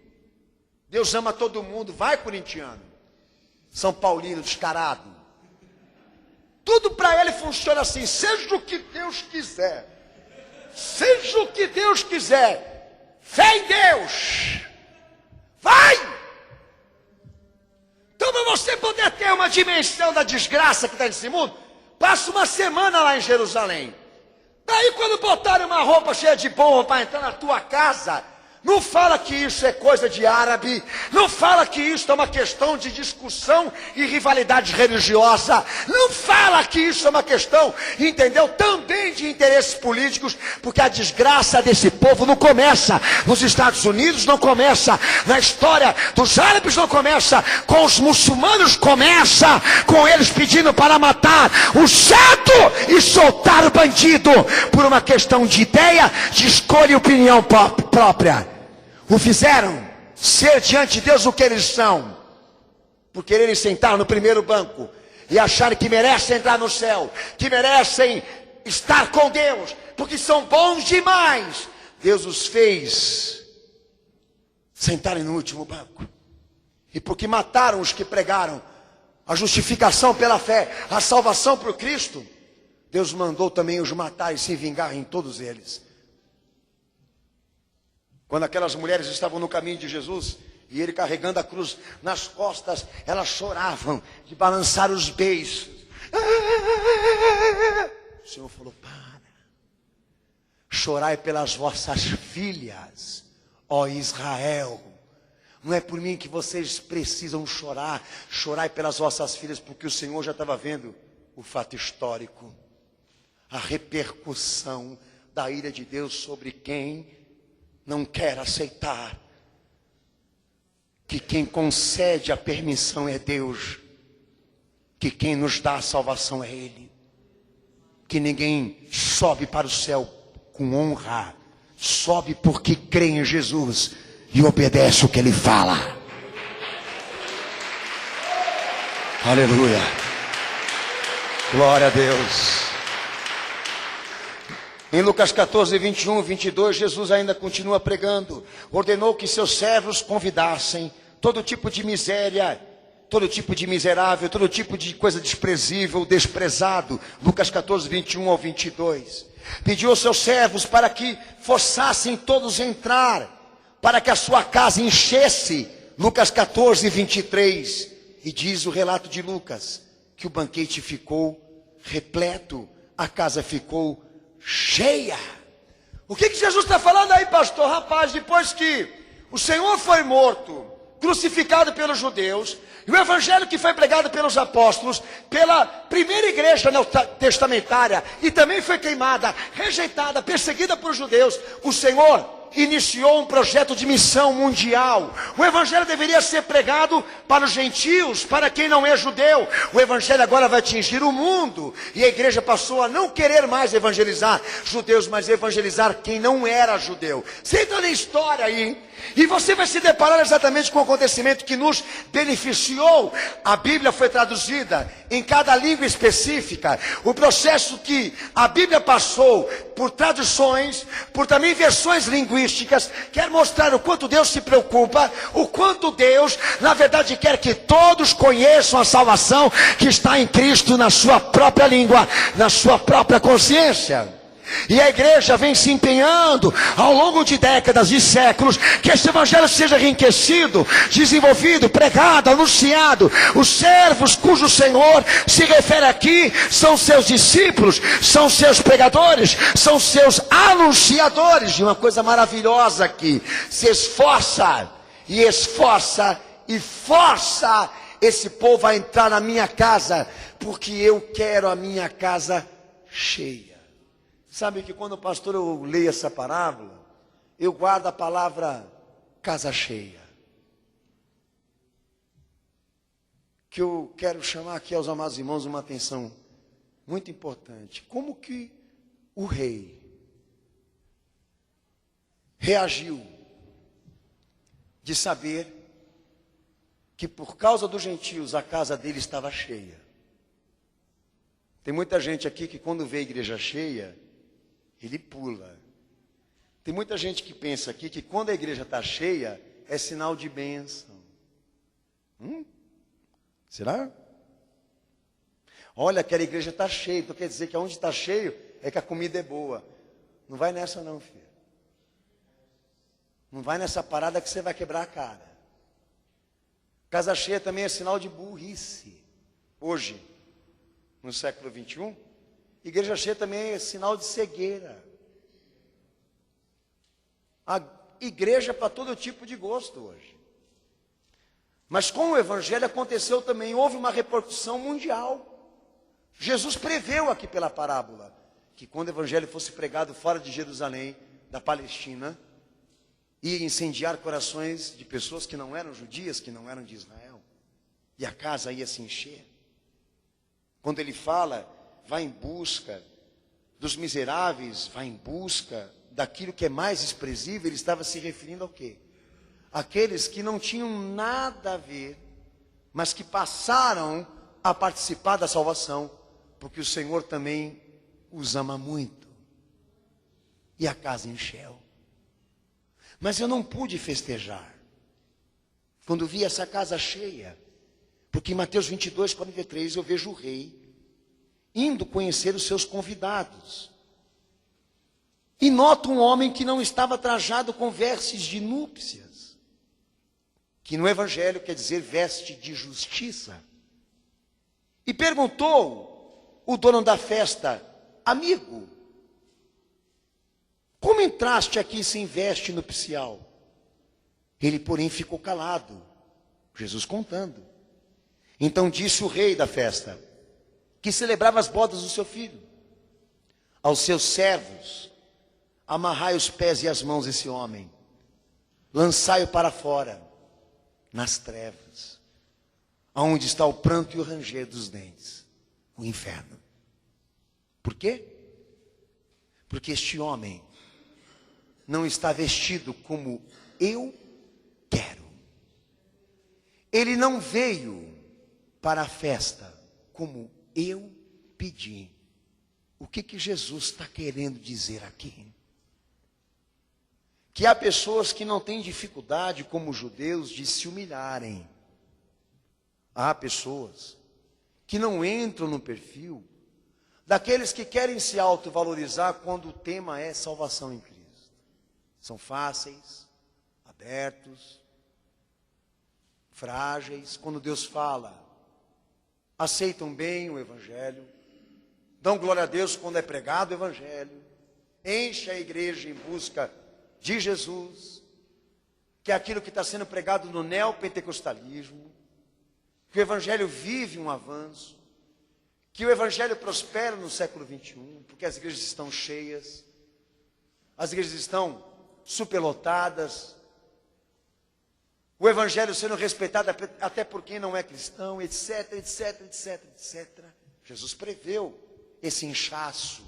Speaker 1: Deus ama todo mundo. Vai, corintiano, São Paulino, descarado. Tudo para ele funciona assim, seja o que Deus quiser, seja o que Deus quiser, fé em Deus, vai! quer ter uma dimensão da desgraça que está nesse mundo? Passa uma semana lá em Jerusalém. Daí quando botaram uma roupa cheia de bomba para entrar na tua casa, não fala que isso é coisa de árabe, não fala que isso é uma questão de discussão e rivalidade religiosa, não fala que isso é uma questão, entendeu, também de interesses políticos, porque a desgraça desse povo não começa nos Estados Unidos, não começa na história dos árabes, não começa com os muçulmanos, começa com eles pedindo para matar o certo e soltar o bandido, por uma questão de ideia, de escolha e opinião própria. O fizeram ser diante de Deus o que eles são, por quererem sentar no primeiro banco e acharem que merecem entrar no céu, que merecem estar com Deus, porque são bons demais. Deus os fez sentarem no último banco, e porque mataram os que pregaram a justificação pela fé, a salvação por Cristo, Deus mandou também os matar e se vingar em todos eles. Quando aquelas mulheres estavam no caminho de Jesus, e ele carregando a cruz nas costas, elas choravam de balançar os beiços. O Senhor falou: para, chorai pelas vossas filhas, ó Israel. Não é por mim que vocês precisam chorar, chorai pelas vossas filhas, porque o Senhor já estava vendo o fato histórico, a repercussão da ira de Deus sobre quem não quer aceitar que quem concede a permissão é Deus, que quem nos dá a salvação é Ele, que ninguém sobe para o céu com honra, sobe porque crê em Jesus e obedece o que Ele fala. Aleluia, glória a Deus. Em Lucas 14, 21, 22, Jesus ainda continua pregando. Ordenou que seus servos convidassem todo tipo de miséria, todo tipo de miserável, todo tipo de coisa desprezível, desprezado. Lucas 14, 21 ao 22. Pediu aos seus servos para que forçassem todos entrar, para que a sua casa enchesse. Lucas 14, 23. E diz o relato de Lucas, que o banquete ficou repleto, a casa ficou cheia. O que Jesus está falando aí, pastor? Rapaz, depois que o Senhor foi morto, crucificado pelos judeus, e o evangelho que foi pregado pelos apóstolos, pela primeira igreja neotestamentária, e também foi queimada, rejeitada, perseguida por judeus, o Senhor iniciou um projeto de missão mundial. O evangelho deveria ser pregado para os gentios, para quem não é judeu. O evangelho agora vai atingir o mundo, e a igreja passou a não querer mais evangelizar judeus, mas evangelizar quem não era judeu. Você entra na história aí, e você vai se deparar exatamente com o acontecimento que nos beneficiou. A Bíblia foi traduzida em cada língua específica. O processo que a Bíblia passou por traduções, por também versões linguísticas, quer mostrar o quanto Deus se preocupa, o quanto Deus, na verdade, quer que todos conheçam a salvação que está em Cristo, na sua própria língua, na sua própria consciência. E a igreja vem se empenhando ao longo de décadas e séculos que esse evangelho seja enriquecido, desenvolvido, pregado, anunciado. Os servos cujo Senhor se refere aqui são seus discípulos, são seus pregadores, são seus anunciadores. De uma coisa maravilhosa aqui: se esforça e esforça e força esse povo a entrar na minha casa, porque eu quero a minha casa cheia. Sabe que quando o pastor eu leio essa parábola, eu guardo a palavra casa cheia. Que eu quero chamar aqui aos amados irmãos uma atenção muito importante. Como que o rei reagiu de saber que por causa dos gentios a casa dele estava cheia? Tem muita gente aqui que quando vê a igreja cheia, ele pula. Tem muita gente que pensa aqui que quando a igreja está cheia, é sinal de bênção. Será? Olha, aquela igreja está cheia, então quer dizer que onde está cheio é que a comida é boa. Não vai nessa não, filho. Não vai nessa parada que você vai quebrar a cara. Casa cheia também é sinal de burrice. hoje, no século 21, igreja cheia também é sinal de cegueira. A igreja é para todo tipo de gosto hoje. Mas com o evangelho aconteceu também, houve uma repercussão mundial. Jesus preveu aqui pela parábola que quando o evangelho fosse pregado fora de Jerusalém, da Palestina, ia incendiar corações de pessoas que não eram judias, que não eram de Israel. E a casa ia se encher. Quando ele fala, vai em busca dos miseráveis, vai em busca daquilo que é mais desprezível, ele estava se referindo ao quê? Aqueles que não tinham nada a ver, mas que passaram a participar da salvação, porque o Senhor também os ama muito. E a casa encheu. Mas eu não pude festejar quando vi essa casa cheia, porque em Mateus 22, 43 eu vejo o rei indo conhecer os seus convidados. E noto um homem que não estava trajado com vestes de núpcias, que no evangelho quer dizer veste de justiça. E perguntou o dono da festa: amigo, como entraste aqui sem veste nupcial? Ele, porém, ficou calado. Jesus contando. Então disse o rei da festa, que celebrava as bodas do seu filho, aos seus servos: amarrai os pés e as mãos desse homem, lançai-o para fora, nas trevas, aonde está o pranto e o ranger dos dentes, o inferno. Por quê? Porque este homem não está vestido como eu quero. Ele não veio para a festa como eu pedi. O que Jesus está querendo dizer aqui? Que há pessoas que não têm dificuldade, como os judeus, de se humilharem. Há pessoas que não entram no perfil daqueles que querem se autovalorizar quando o tema é salvação em Cristo. São fáceis, abertos, frágeis. Quando Deus fala, aceitam bem o evangelho, dão glória a Deus quando é pregado o evangelho, enche a igreja em busca de Jesus, que é aquilo que está sendo pregado no neopentecostalismo, que o evangelho vive um avanço, que o evangelho prospera no século 21, porque as igrejas estão cheias, as igrejas estão superlotadas, o evangelho sendo respeitado até por quem não é cristão, etc, etc, etc, etc. Jesus preveu esse inchaço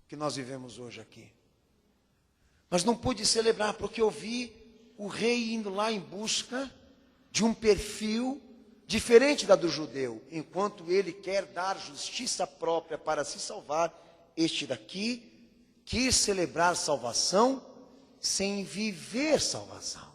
Speaker 1: que nós vivemos hoje aqui. Mas não pude celebrar porque eu vi o rei indo lá em busca de um perfil diferente da do judeu. Enquanto ele quer dar justiça própria para se salvar, este daqui quis celebrar salvação sem viver salvação.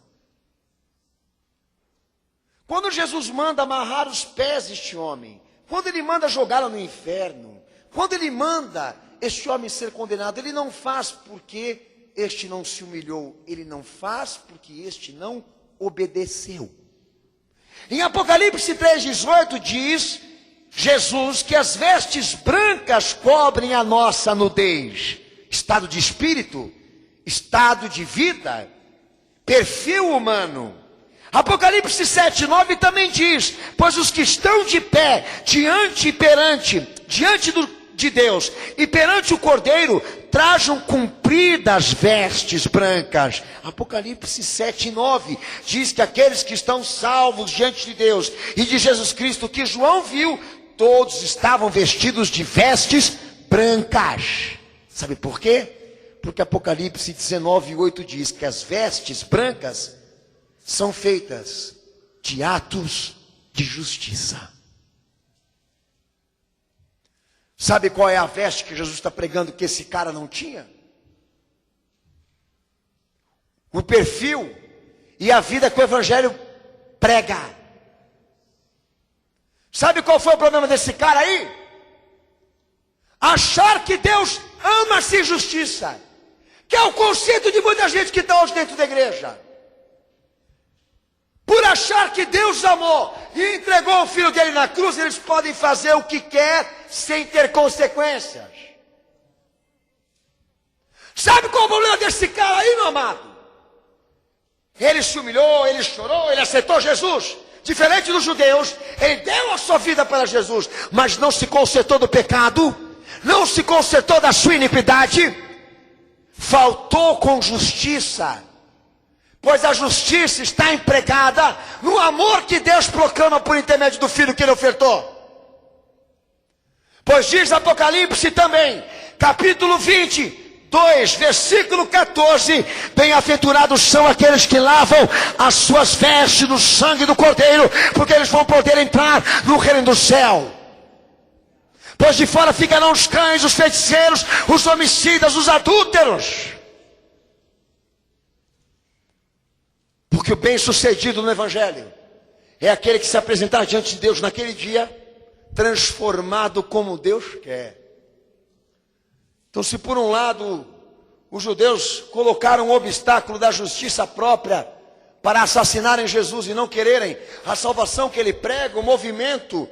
Speaker 1: Quando Jesus manda amarrar os pés deste homem, quando ele manda jogá-lo no inferno, quando ele manda este homem ser condenado, ele não faz porque este não se humilhou, ele não faz porque este não obedeceu. Em Apocalipse 3,18 diz Jesus que as vestes brancas cobrem a nossa nudez. Estado de espírito, estado de vida, perfil humano. Apocalipse 7,9 também diz: pois os que estão de pé diante de Deus e perante o Cordeiro trajam compridas vestes brancas. Apocalipse 7,9 diz que aqueles que estão salvos diante de Deus e de Jesus Cristo, que João viu, todos estavam vestidos de vestes brancas. Sabe por quê? Porque Apocalipse 19,8 diz que as vestes brancas são feitas de atos de justiça. Sabe qual é a veste que Jesus está pregando que esse cara não tinha? O perfil e a vida que o evangelho prega. Sabe qual foi o problema desse cara aí? Achar que Deus ama-se justiça, que é o conceito de muita gente que está hoje dentro da igreja. por achar que Deus amou e entregou o filho dele na cruz, eles podem fazer o que quer sem ter consequências. Sabe qual é o problema desse cara aí, meu amado? Ele se humilhou, ele chorou, ele aceitou Jesus. Diferente dos judeus, ele deu a sua vida para Jesus, mas não se consertou do pecado, não se consertou da sua iniquidade, faltou com justiça, pois a justiça está empregada no amor que Deus proclama por intermédio do Filho que ele ofertou. Pois diz Apocalipse também, capítulo 22, versículo 14, bem-aventurados são aqueles que lavam as suas vestes no sangue do Cordeiro, porque eles vão poder entrar no reino do céu. Pois de fora ficarão os cães, os feiticeiros, os homicidas, os adúlteros. Porque o bem-sucedido no Evangelho é aquele que se apresentar diante de Deus naquele dia, transformado como Deus quer. Então, se por um lado os judeus colocaram um obstáculo da justiça própria para assassinarem Jesus e não quererem a salvação que ele prega, o movimento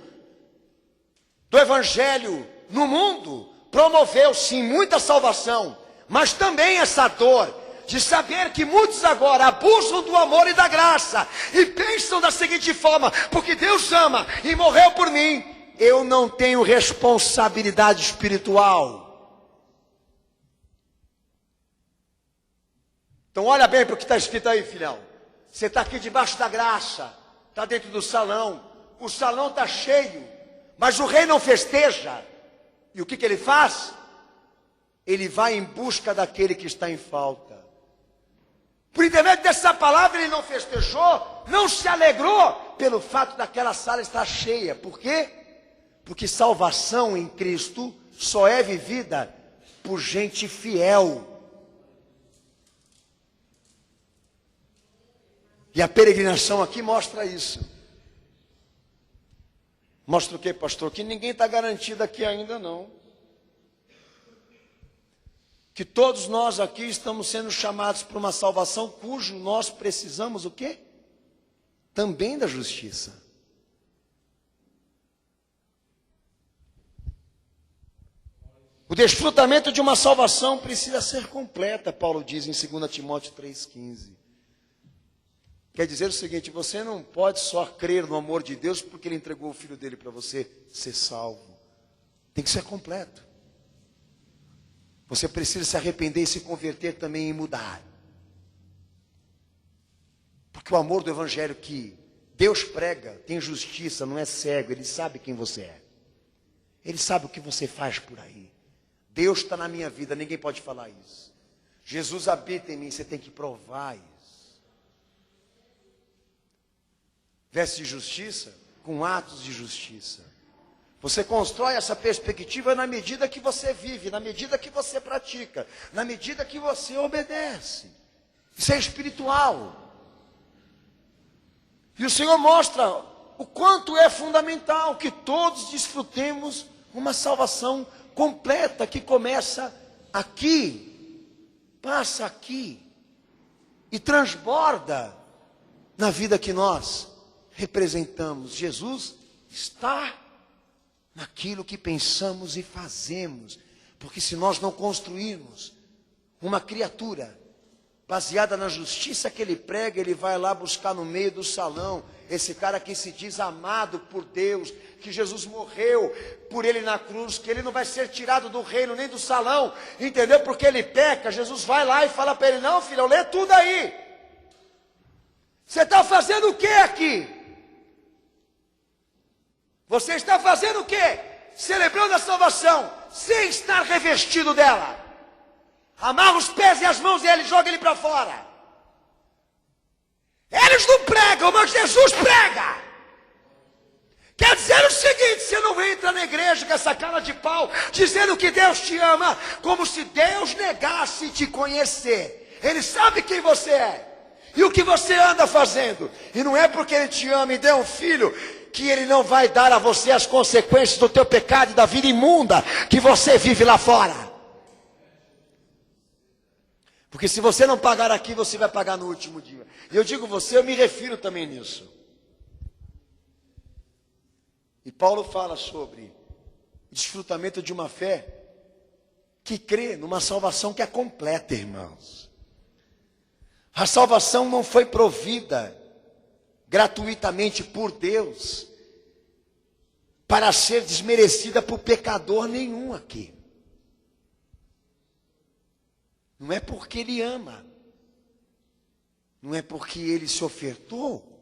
Speaker 1: do Evangelho no mundo promoveu sim muita salvação, mas também essa dor de saber que muitos agora abusam do amor e da graça e pensam da seguinte forma: porque Deus ama e morreu por mim, eu não tenho responsabilidade espiritual. Então olha bem para o que está escrito aí, filhão. Você está aqui debaixo da graça, está dentro do salão, o salão está cheio, mas o rei não festeja. E o que ele faz? Ele vai em busca daquele que está em falta. Por intermédio dessa palavra ele não festejou, não se alegrou pelo fato daquela sala estar cheia. Por quê? Porque salvação em Cristo só é vivida por gente fiel. E a peregrinação aqui mostra isso. Mostra o quê, pastor? Que ninguém está garantido aqui ainda não. Que todos nós aqui estamos sendo chamados para uma salvação cujo nós precisamos o quê? Também da justiça. O desfrutamento de uma salvação precisa ser completa, Paulo diz em 2 Timóteo 3,15. Quer dizer o seguinte: você não pode só crer no amor de Deus porque Ele entregou o Filho dele para você ser salvo. Tem que ser completo. Você precisa se arrepender e se converter também e mudar. Porque o amor do Evangelho que Deus prega tem justiça, não é cego. Ele sabe quem você é. Ele sabe o que você faz por aí. Deus está na minha vida, ninguém pode falar isso. Jesus habita em mim, você tem que provar isso. Veste de justiça com atos de justiça. Você constrói essa perspectiva na medida que você vive, na medida que você pratica, na medida que você obedece. Isso é espiritual. E o Senhor mostra o quanto é fundamental que todos desfrutemos uma salvação completa que começa aqui, passa aqui e transborda na vida que nós representamos. Jesus está naquilo que pensamos e fazemos, porque se nós não construirmos uma criatura baseada na justiça que ele prega, ele vai lá buscar no meio do salão esse cara que se diz amado por Deus, que Jesus morreu por ele na cruz, que ele não vai ser tirado do reino nem do salão, entendeu? Porque ele peca. Jesus vai lá e fala para ele: não, filho, lê tudo aí. Você está fazendo o que aqui? Você está fazendo o quê? Celebrando a salvação, sem estar revestido dela. Amarra os pés e as mãos dele e joga ele para fora. Eles não pregam, mas Jesus prega. Quer dizer o seguinte: você não entra na igreja com essa cara de pau, dizendo que Deus te ama, como se Deus negasse te conhecer. Ele sabe quem você é e o que você anda fazendo. E não é porque Ele te ama e deu um filho que Ele não vai dar a você as consequências do teu pecado e da vida imunda que você vive lá fora. Porque se você não pagar aqui, você vai pagar no último dia. E eu digo você, eu me refiro também nisso. E Paulo fala sobre o desfrutamento de uma fé que crê numa salvação que é completa, irmãos. A salvação não foi provida gratuitamente por Deus para ser desmerecida por pecador nenhum aqui. Não é porque Ele ama, não é porque Ele se ofertou,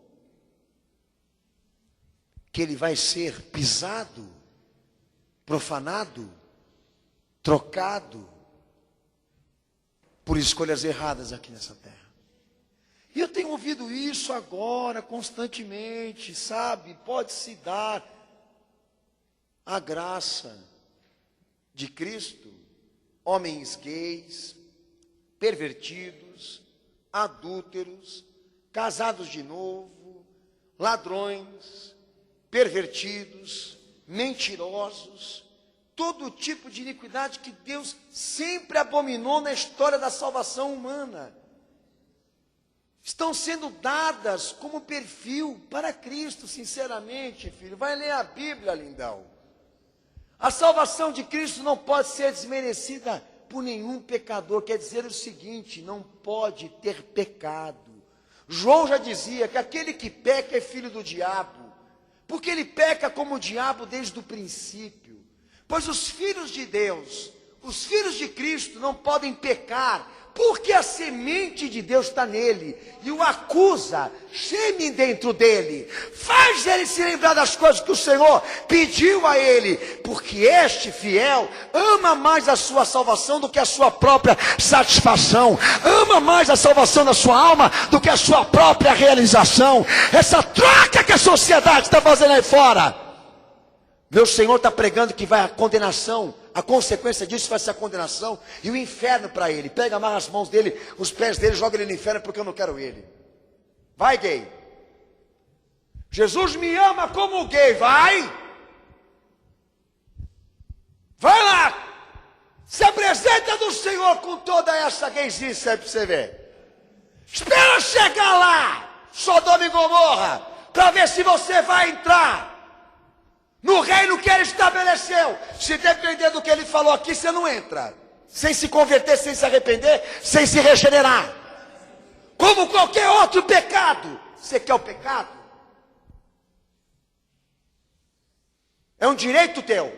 Speaker 1: que Ele vai ser pisado, profanado, trocado por escolhas erradas aqui nessa terra. E eu tenho ouvido isso agora, constantemente, sabe? Pode-se dar a graça de Cristo, homens gays, pervertidos, adúlteros, casados de novo, ladrões, pervertidos, mentirosos, todo tipo de iniquidade que Deus sempre abominou na história da salvação humana, estão sendo dadas como perfil para Cristo, sinceramente, filho. Vai ler a Bíblia, lindão. A salvação de Cristo não pode ser desmerecida por nenhum pecador. Quer dizer o seguinte, não pode ter pecado. João já dizia que aquele que peca é filho do diabo, porque ele peca como o diabo desde o princípio. Pois os filhos de Deus, os filhos de Cristo não podem pecar, porque a semente de Deus está nele, e o acusa, geme dentro dele, faz ele se lembrar das coisas que o Senhor pediu a ele, porque este fiel ama mais a sua salvação do que a sua própria satisfação, ama mais a salvação da sua alma do que a sua própria realização. Essa troca que a sociedade está fazendo aí fora, meu Senhor está pregando que vai a condenação. A consequência disso vai ser a condenação e o inferno para ele. Pega, amarra as mãos dele, os pés dele, joga ele no inferno porque eu não quero ele. Vai, gay. Jesus me ama como gay, vai. Vai lá. Se apresenta do Senhor com toda essa gaysice aí para você ver. Espera chegar lá, Sodoma e Gomorra, para ver se você vai entrar no reino que Ele estabeleceu. Se depender do que Ele falou aqui, você não entra. Sem se converter, sem se arrepender, sem se regenerar. Como qualquer outro pecado. Você quer o pecado? É um direito teu.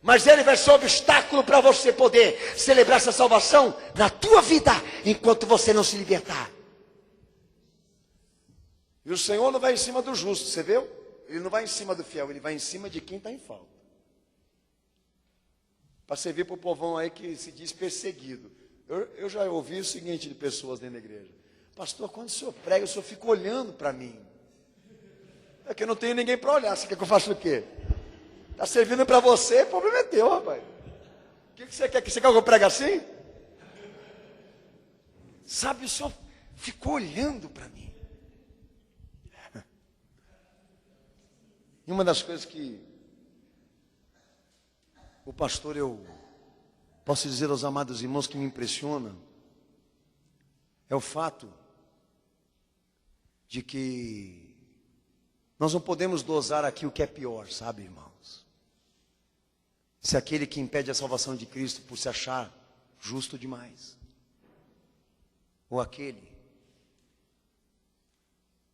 Speaker 1: Mas ele vai ser um obstáculo para você poder celebrar essa salvação na tua vida, enquanto você não se libertar. E o Senhor não vai em cima do justo, você viu? Ele não vai em cima do fiel, ele vai em cima de quem está em falta. Para servir para o povão aí que se diz perseguido. Eu já ouvi o seguinte de pessoas dentro da igreja: pastor, quando o senhor prega, o senhor fica olhando para mim. É que eu não tenho ninguém para olhar. Você quer que eu faça o quê? Está servindo para você, o problema é teu, rapaz. O que você quer? Você quer que eu pregue assim? Sabe, o senhor ficou olhando para mim. E uma das coisas que o pastor, eu posso dizer aos amados irmãos que me impressiona, é o fato de que nós não podemos dosar aqui o que é pior, sabe, irmãos? Se aquele que impede a salvação de Cristo por se achar justo demais, ou aquele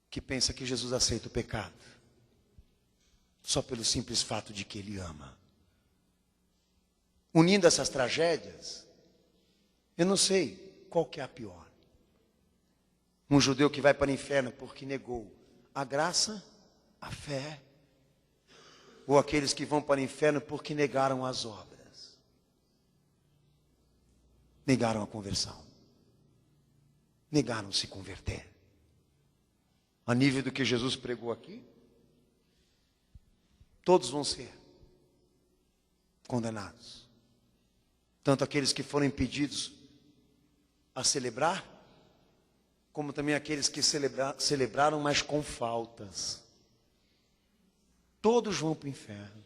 Speaker 1: que pensa que Jesus aceita o pecado só pelo simples fato de que Ele ama. Unindo essas tragédias, eu não sei qual que é a pior. Um judeu que vai para o inferno porque negou a graça, a fé, ou aqueles que vão para o inferno porque negaram as obras, negaram a conversão, negaram se converter. A nível do que Jesus pregou aqui, todos vão ser condenados. Tanto aqueles que foram impedidos a celebrar, como também aqueles que celebraram, mas com faltas. Todos vão para o inferno.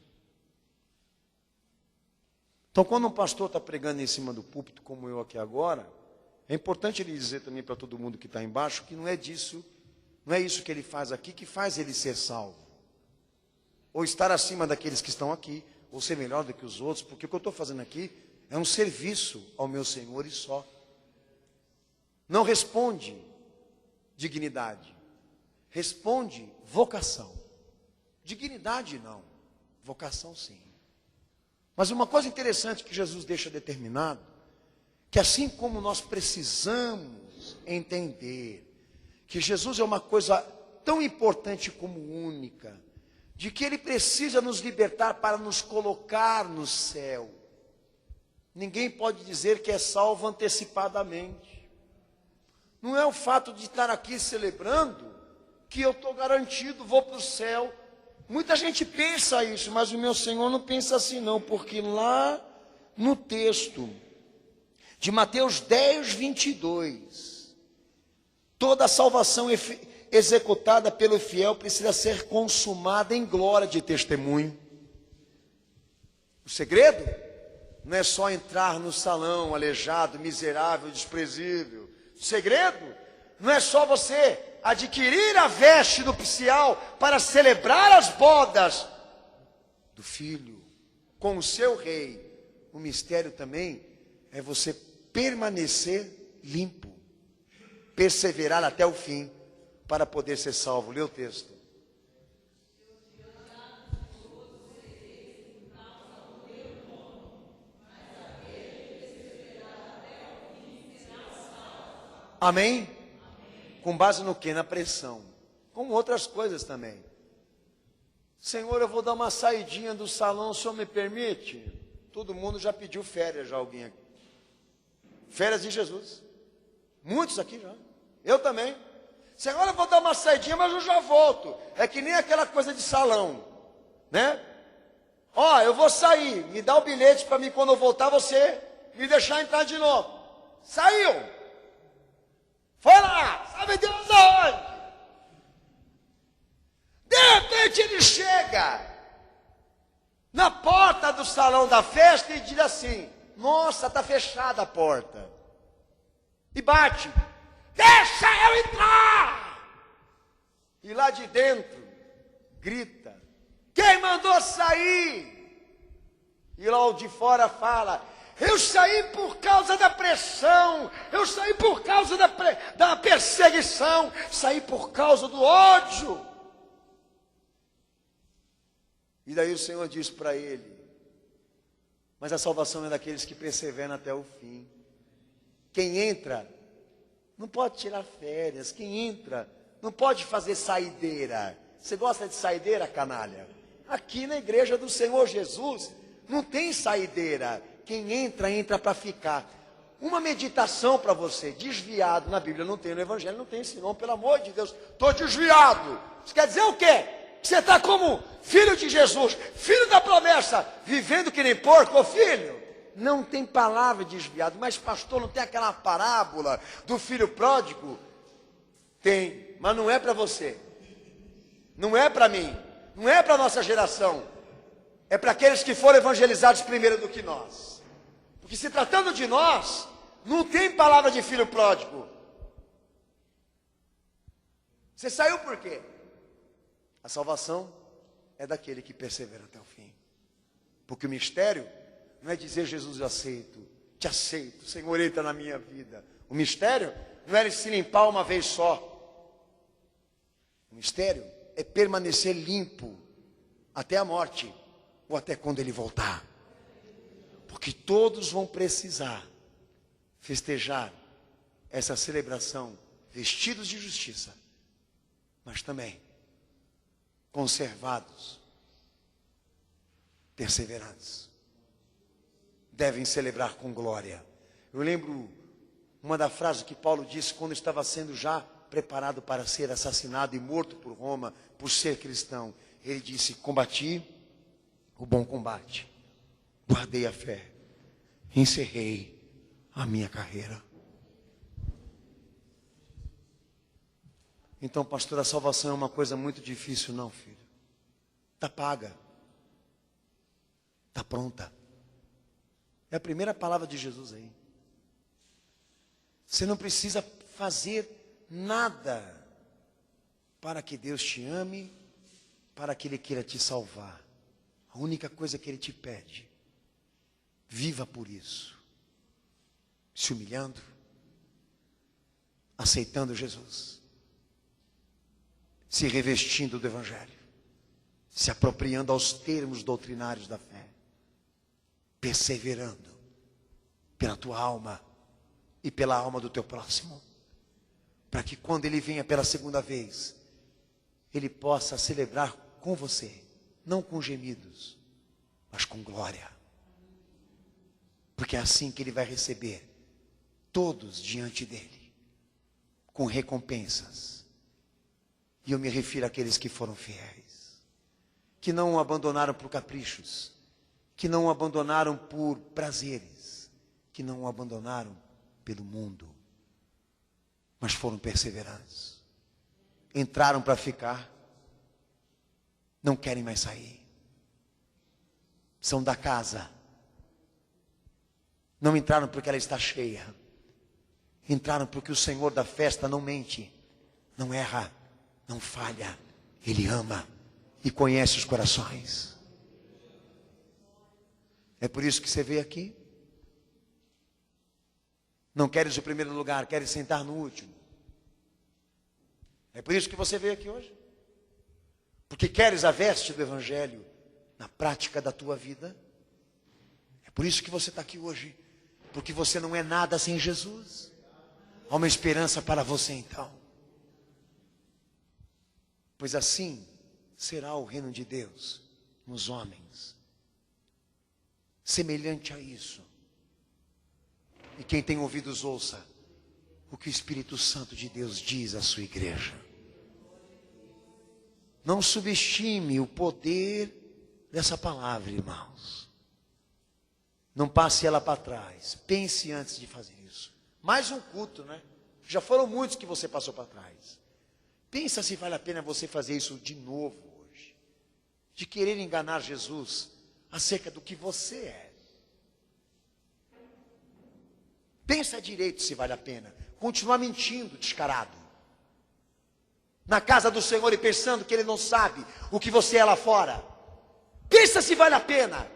Speaker 1: Então, quando um pastor está pregando em cima do púlpito, como eu aqui agora, É importante ele dizer também para todo mundo que está embaixo que não é isso que ele faz aqui que faz ele ser salvo. Ou estar acima daqueles que estão aqui, ou ser melhor do que os outros, porque o que eu estou fazendo aqui é um serviço ao meu Senhor e só. Não responde dignidade, responde vocação. Dignidade não, vocação sim. Mas uma coisa interessante que Jesus deixa determinado, que assim como nós precisamos entender que Jesus é uma coisa tão importante como única, de que Ele precisa nos libertar para nos colocar no céu. Ninguém pode dizer que é salvo antecipadamente. Não é o fato de estar aqui celebrando que eu estou garantido, vou para o céu. Muita gente pensa isso, mas o meu Senhor não pensa assim não, porque lá no texto de Mateus 10, 22, toda a salvação executada pelo fiel precisa ser consumada em glória de testemunho. O segredo não é só entrar no salão aleijado, miserável, desprezível. O segredo não é só você adquirir a veste nupcial para celebrar as bodas do filho com o seu rei. O mistério também é você permanecer limpo, perseverar até o fim para poder ser salvo. Lê o texto. Amém? Com base no que? Na pressão. Com outras coisas também. Senhor, eu vou dar uma saidinha do salão, o senhor me permite? Todo mundo já pediu férias, já alguém aqui. Férias de Jesus. Muitos aqui já. Eu também. Senhor, eu vou dar uma saidinha, mas eu já volto. É que nem aquela coisa de salão, né? Ó, eu vou sair, me dá o bilhete para mim quando eu voltar, você me deixar entrar de novo. Saiu. Foi lá, sabe Deus aonde? De repente ele chega na porta do salão da festa e diz assim: nossa, está fechada a porta. E bate: deixa eu entrar! E lá de dentro grita: quem mandou sair? E lá de fora fala: eu saí por causa da pressão, eu saí por causa da perseguição, saí por causa do ódio. E daí o Senhor diz para ele: mas a salvação é daqueles que perseveram até o fim. Quem entra não pode tirar férias, quem entra não pode fazer saideira. Você gosta de saideira, canalha? Aqui na igreja do Senhor Jesus não tem saideira. Quem entra, entra para ficar. Uma meditação para você: desviado na Bíblia não tem, no Evangelho não tem esse nome, pelo amor de Deus. Estou desviado. Isso quer dizer o quê? Você está como filho de Jesus, filho da promessa, vivendo que nem porco. Ô filho, não tem palavra desviado. Mas pastor, não tem aquela parábola do filho pródigo? Tem, mas não é para você. Não é para mim. Não é para a nossa geração. É para aqueles que foram evangelizados primeiro do que nós. Porque se tratando de nós, não tem palavra de filho pródigo. Você saiu por quê? A salvação é daquele que persevera até o fim. Porque o mistério não é dizer: Jesus, eu aceito, te aceito, Senhor, entra na minha vida. O mistério não é ele se limpar uma vez só. O mistério é permanecer limpo até a morte, ou até quando ele voltar. Porque todos vão precisar festejar essa celebração vestidos de justiça, mas também conservados, perseverantes. Devem celebrar com glória. Eu lembro uma da frase que Paulo disse quando estava sendo já preparado para ser assassinado e morto por Roma, por ser cristão. Ele disse: combati o bom combate, guardei a fé, encerrei a minha carreira. Então, pastor, a salvação é uma coisa muito difícil. Não, filho. Está paga. Está pronta. É a primeira palavra de Jesus aí. Você não precisa fazer nada para que Deus te ame, para que Ele queira te salvar. A única coisa que Ele te pede, viva por isso, se humilhando, aceitando Jesus, se revestindo do Evangelho, se apropriando aos termos doutrinários da fé, perseverando pela tua alma e pela alma do teu próximo, para que quando Ele venha pela segunda vez, Ele possa celebrar com você, não com gemidos, mas com glória. Porque é assim que Ele vai receber todos diante dEle, com recompensas. E eu me refiro àqueles que foram fiéis, que não o abandonaram por caprichos, que não o abandonaram por prazeres, que não o abandonaram pelo mundo, mas foram perseverantes. Entraram para ficar, não querem mais sair. São da casa. Não entraram porque ela está cheia. Entraram porque o Senhor da festa não mente, não erra, não falha. Ele ama e conhece os corações. É por isso que você veio aqui. Não queres o primeiro lugar, queres sentar no último. É por isso que você veio aqui hoje. Porque queres a veste do Evangelho na prática da tua vida. É por isso que você está aqui hoje. Porque você não é nada sem Jesus. Há uma esperança para você então. Pois assim será o reino de Deus nos homens. Semelhante a isso. E quem tem ouvidos ouça o que o Espírito Santo de Deus diz à sua igreja. Não subestime o poder dessa palavra, irmãos. Não passe ela para trás. Pense antes de fazer isso. Mais um culto, né? Já foram muitos que você passou para trás. Pensa se vale a pena você fazer isso de novo hoje. De querer enganar Jesus acerca do que você é. Pensa direito se vale a pena. Continuar mentindo, descarado. Na casa do Senhor e pensando que Ele não sabe o que você é lá fora. Pensa se vale a pena.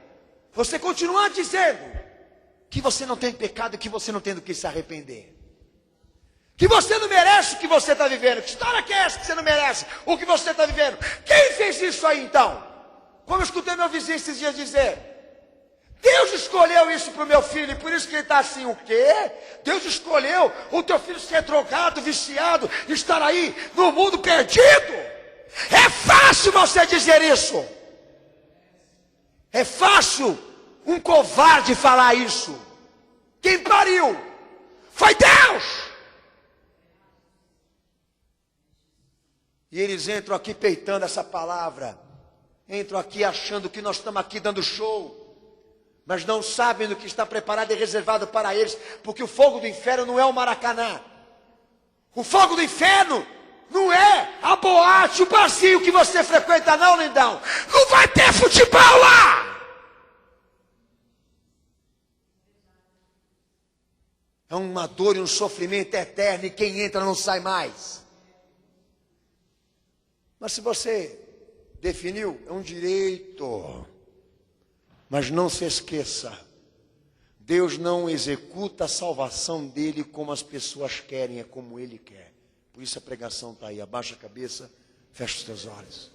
Speaker 1: Você continuar dizendo que você não tem pecado e que você não tem do que se arrepender. Que você não merece o que você está vivendo. Que história que é essa que você não merece o que você está vivendo? Quem fez isso aí então? Como eu escutei meu vizinho esses dias dizer. Deus escolheu isso para o meu filho, e por isso que ele está assim. O quê? Deus escolheu o teu filho ser drogado, viciado, estar aí no mundo perdido. É fácil você dizer isso. É fácil um covarde falar isso. Quem pariu? Foi Deus. E eles entram aqui peitando essa palavra. Entram aqui achando que nós estamos aqui dando show. Mas não sabem do que está preparado e reservado para eles. Porque o fogo do inferno não é o Maracanã. O fogo do inferno não é a boate, o barzinho que você frequenta não, lindão. Não vai ter futebol lá. É uma dor e um sofrimento eterno e quem entra não sai mais. Mas se você definiu, é um direito. Mas não se esqueça, Deus não executa a salvação dele como as pessoas querem, é como ele quer. Por isso a pregação está aí, abaixa a cabeça, fecha os teus olhos.